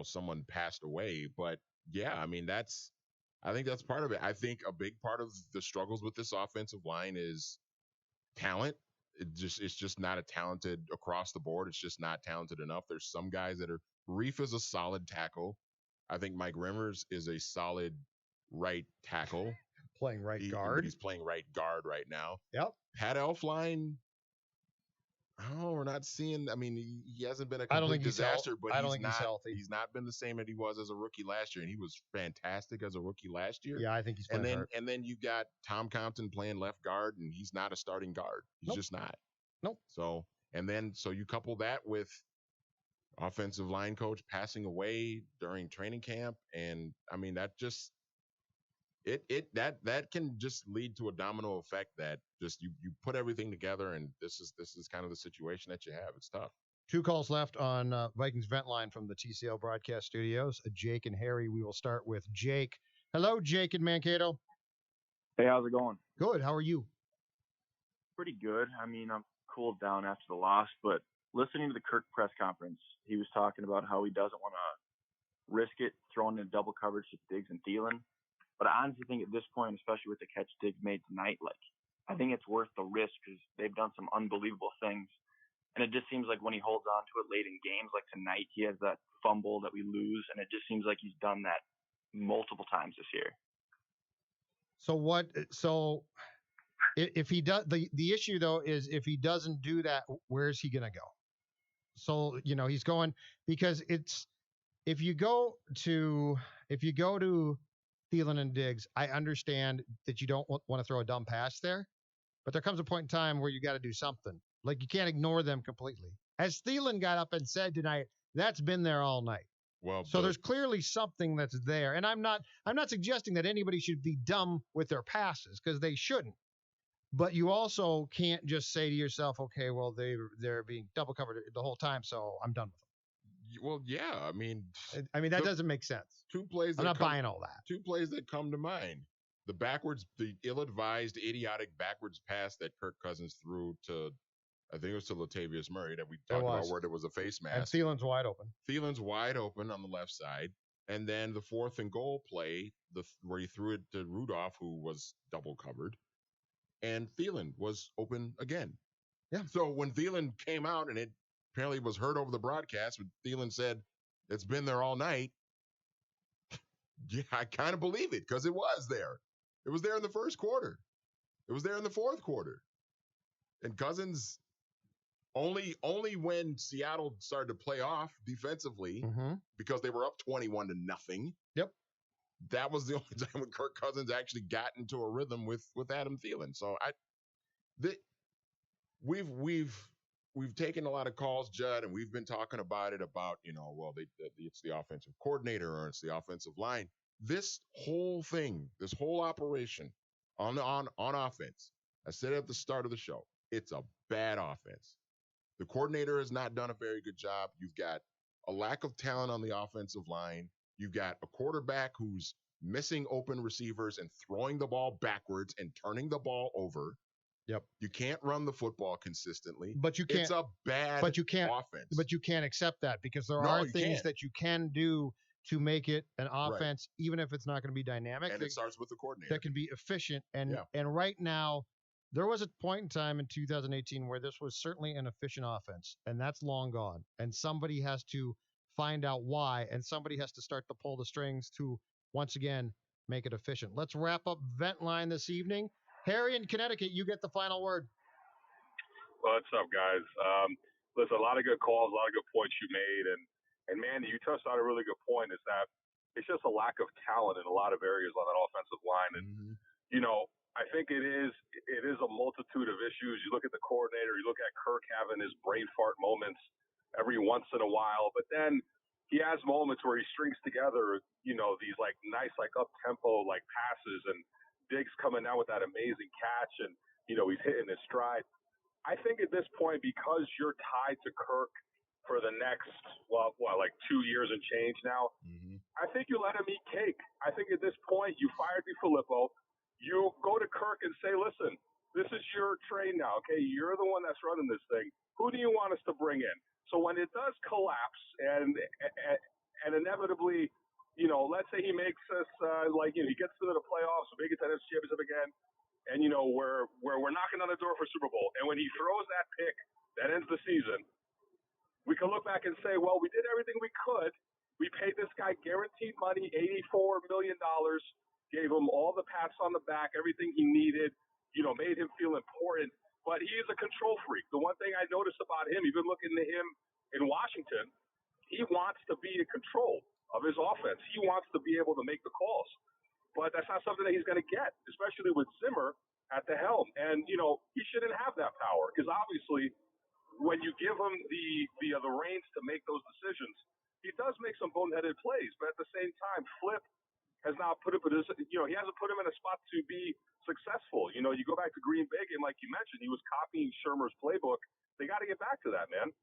someone passed away. But yeah, I mean, I think that's part of it. I think a big part of the struggles with this offensive line is talent. It's just not a talented across the board. It's just not talented enough. There's some guys that are. Reef is a solid tackle. I think Mike Remmers is a solid right tackle. Playing right guard. He's playing right guard right now. Yep. Pat Elflein. Oh, we're not seeing. I mean, he hasn't been a complete disaster, but he's healthy. He's not been the same that he was as a rookie last year, and he was fantastic as a rookie last year. Yeah, I think he's playing hard. And then you got Tom Compton playing left guard, and he's not a starting guard. He's just not. Nope. So you couple that with offensive line coach passing away during training camp, and I mean that just that can just lead to a domino effect that just you put everything together, and this is kind of the situation that you have. It's tough. 2 calls left on Vikings Vent Line from the TCL broadcast studios. Jake and Harry. We will start with Jake. Hello, Jake in Mankato. Hey, how's it going? Good. How are you? Pretty good. I mean, I'm cooled down after the loss, but listening to the Kirk press conference, he was talking about how he doesn't want to risk it throwing in double coverage to Diggs and Thielen. But I honestly think at this point, especially with the catch Diggs made tonight, I think it's worth the risk because they've done some unbelievable things. And it just seems like when he holds on to it late in games, like tonight, he has that fumble that we lose, and it just seems like he's done that multiple times this year. So if he does, the issue though is if he doesn't do that, where's he gonna go? So he's going because if you go to Thielen and Diggs, I understand that you don't want to throw a dumb pass there, but there comes a point in time where you got to do something. Like you can't ignore them completely. As Thielen got up and said tonight, that's been there all night. Well, so there's clearly something that's there, and I'm not suggesting that anybody should be dumb with their passes because they shouldn't. But you also can't just say to yourself, okay, well they're being double covered the whole time, so I'm done with them. Well, yeah, I mean that doesn't make sense. 2 plays. I'm not buying all that. 2 plays that come to mind: the ill-advised, idiotic backwards pass that Kirk Cousins threw to, I think it was to Latavius Murray that we talked about, where there was a face mask. And Thielen's wide open. Thielen's wide open on the left side, and then the 4th and goal play, where he threw it to Rudolph, who was double covered, and Thielen was open again. Yeah. So when Thielen came out, and it apparently was heard over the broadcast, but Thielen said, "It's been there all night." Yeah, I kind of believe it because it was there. It was there in the first quarter. It was there in the fourth quarter. And Cousins, only when Seattle started to play off defensively, because they were up 21-0. Yep. That was the only time when Kirk Cousins actually got into a rhythm with Adam Thielen. So we've taken a lot of calls, Judd, and we've been talking about it it's the offensive coordinator or it's the offensive line. This whole thing, this whole operation on offense, I said at the start of the show, it's a bad offense. The coordinator has not done a very good job. You've got a lack of talent on the offensive line. You've got a quarterback who's missing open receivers and throwing the ball backwards and turning the ball over. Yep. You can't run the football consistently. But you can't. It's a bad offense. But you can't accept that because there are things that you can do to make it an offense, even if it's not going to be dynamic. And it starts with the coordinator. That can be efficient. And right now, there was a point in time in 2018 where this was certainly an efficient offense, and that's long gone. And somebody has to find out why, and somebody has to start to pull the strings to, once again, make it efficient. Let's wrap up Vent Line this evening. Harry in Connecticut, you get the final word. What's up, guys? Listen, a lot of good calls, a lot of good points you made, and Mandy, you touched on a really good point. Is that it's just a lack of talent in a lot of areas on that offensive line, and I think it is a multitude of issues. You look at the coordinator, you look at Kirk having his brain fart moments every once in a while, but then he has moments where he strings together, these like nice, like up tempo, like passes, and Diggs coming out with that amazing catch, and he's hitting his stride. I think at this point, because you're tied to Kirk for the next, like 2 years and change now, I think you let him eat cake. I think at this point, you fired DeFilippo. You go to Kirk and say, listen, this is your train now, okay? You're the one that's running this thing. Who do you want us to bring in? So when it does collapse and inevitably, let's say he makes us, he gets to the playoffs, we get to the NFC Championship again, and, we're knocking on the door for Super Bowl. And when he throws that pick that ends the season, we can look back and say, well, we did everything we could. We paid this guy guaranteed money, $84 million, gave him all the pats on the back, everything he needed, made him feel important. But he is a control freak. The one thing I noticed about him, even looking at him in Washington, he wants to be in control of his offense. He wants to be able to make the calls. But that's not something that he's going to get, especially with Zimmer at the helm. And, he shouldn't have that power because obviously when you give him the reins to make those decisions, he does make some boneheaded plays. But at the same time, Flip has not put him in he hasn't put him in a spot to be successful. You go back to Green Bay game, like you mentioned, he was copying Shermer's playbook. They got to get back to that, man.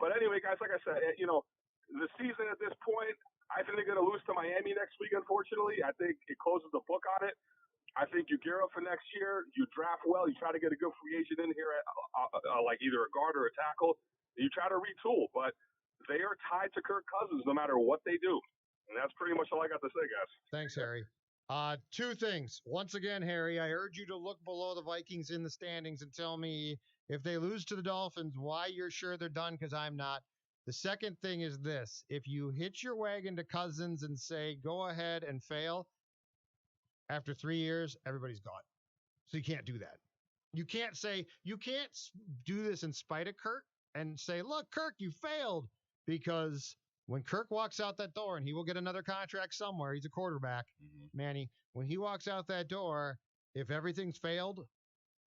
But anyway, guys, like I said, the season at this point, I think they're going to lose to Miami next week, unfortunately. I think it closes the book on it. I think you gear up for next year. You draft well. You try to get a good free agent in here, like either a guard or a tackle. You try to retool. But they are tied to Kirk Cousins no matter what they do. And that's pretty much all I got to say, guys. Thanks, Harry. Two things. Once again, Harry, I urge you to look below the Vikings in the standings and tell me if they lose to the Dolphins, why you're sure they're done, because I'm not. The second thing is this. If you hitch your wagon to Cousins and say, go ahead and fail, after 3 years, everybody's gone. So you can't do that. You can't do this in spite of Kirk and say, look, Kirk, you failed. Because when Kirk walks out that door, and he will get another contract somewhere, he's a quarterback, Manny, when he walks out that door, if everything's failed,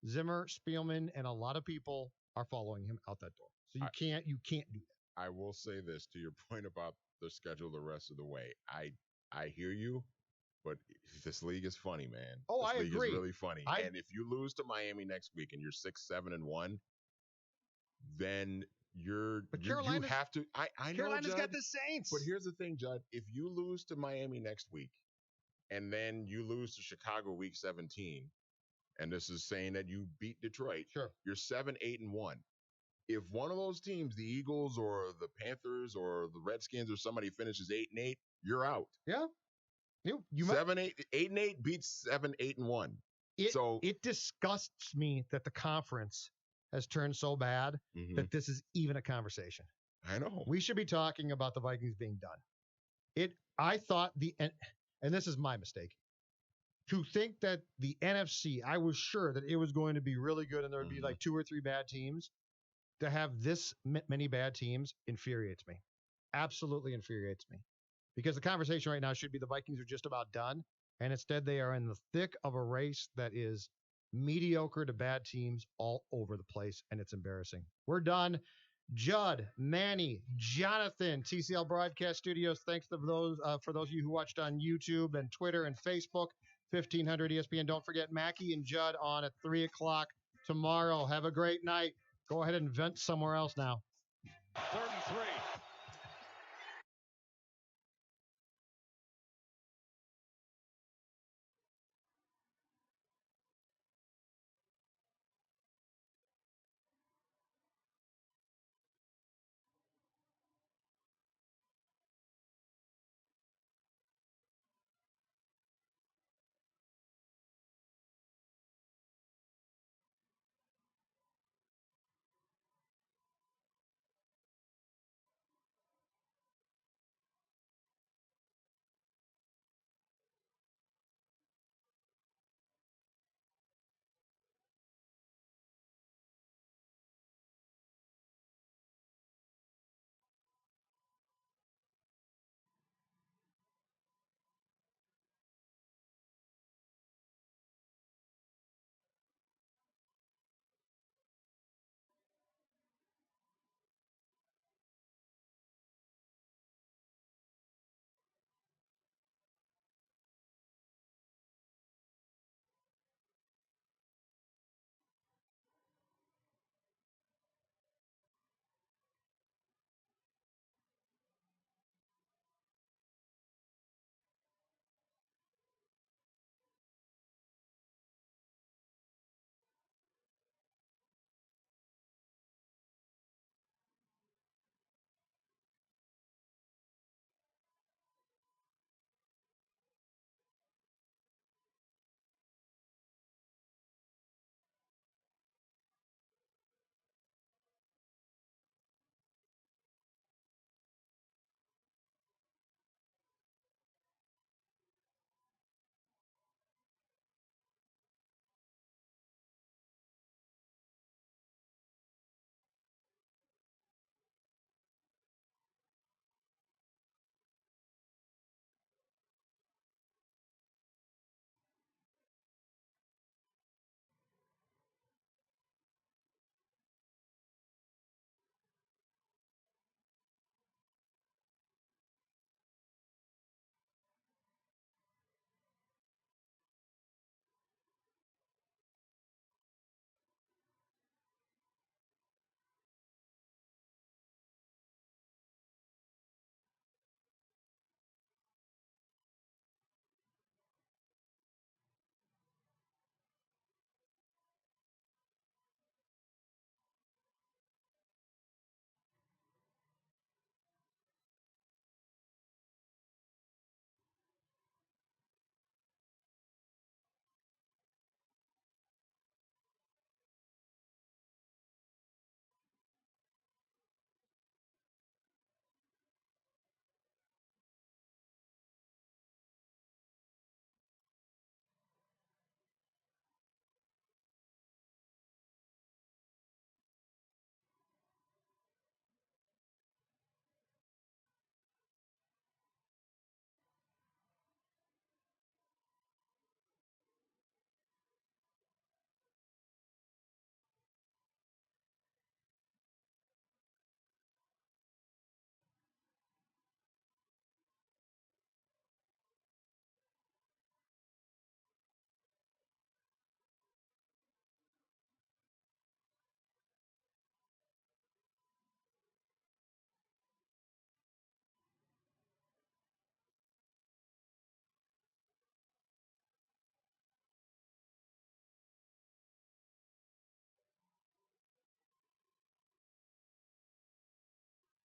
Zimmer, Spielman, and a lot of people are following him out that door. So you can't do that. I will say this to your point about the schedule the rest of the way. I hear you, but this league is funny, man. Oh, this I league agree. is really funny. And if you lose to Miami next week and you're 6-7-1, then you have to. I know Carolina's Judd, got the Saints. But here's the thing, Judd. If you lose to Miami next week, and then you lose to Chicago week 17, and this is saying that you beat Detroit, sure, you're 7-8-1. If one of those teams, the Eagles or the Panthers or the Redskins or somebody finishes 8-8, you're out. Yeah. You 8-8 beats 7-8-1. It disgusts me that the conference has turned so bad that this is even a conversation. I know. We should be talking about the Vikings being done. I thought and this is my mistake, to think that the NFC, I was sure that it was going to be really good and there would be like 2 or 3 bad teams. To have this many bad teams infuriates me. Absolutely infuriates me. Because the conversation right now should be the Vikings are just about done. And instead they are in the thick of a race that is mediocre to bad teams all over the place. And it's embarrassing. We're done. Judd, Manny, Jonathan, TCL Broadcast Studios. Thanks to those for those of you who watched on YouTube and Twitter and Facebook. 1500 ESPN. Don't forget Mackie and Judd on at 3 o'clock tomorrow. Have a great night. Go ahead and vent somewhere else now. 33.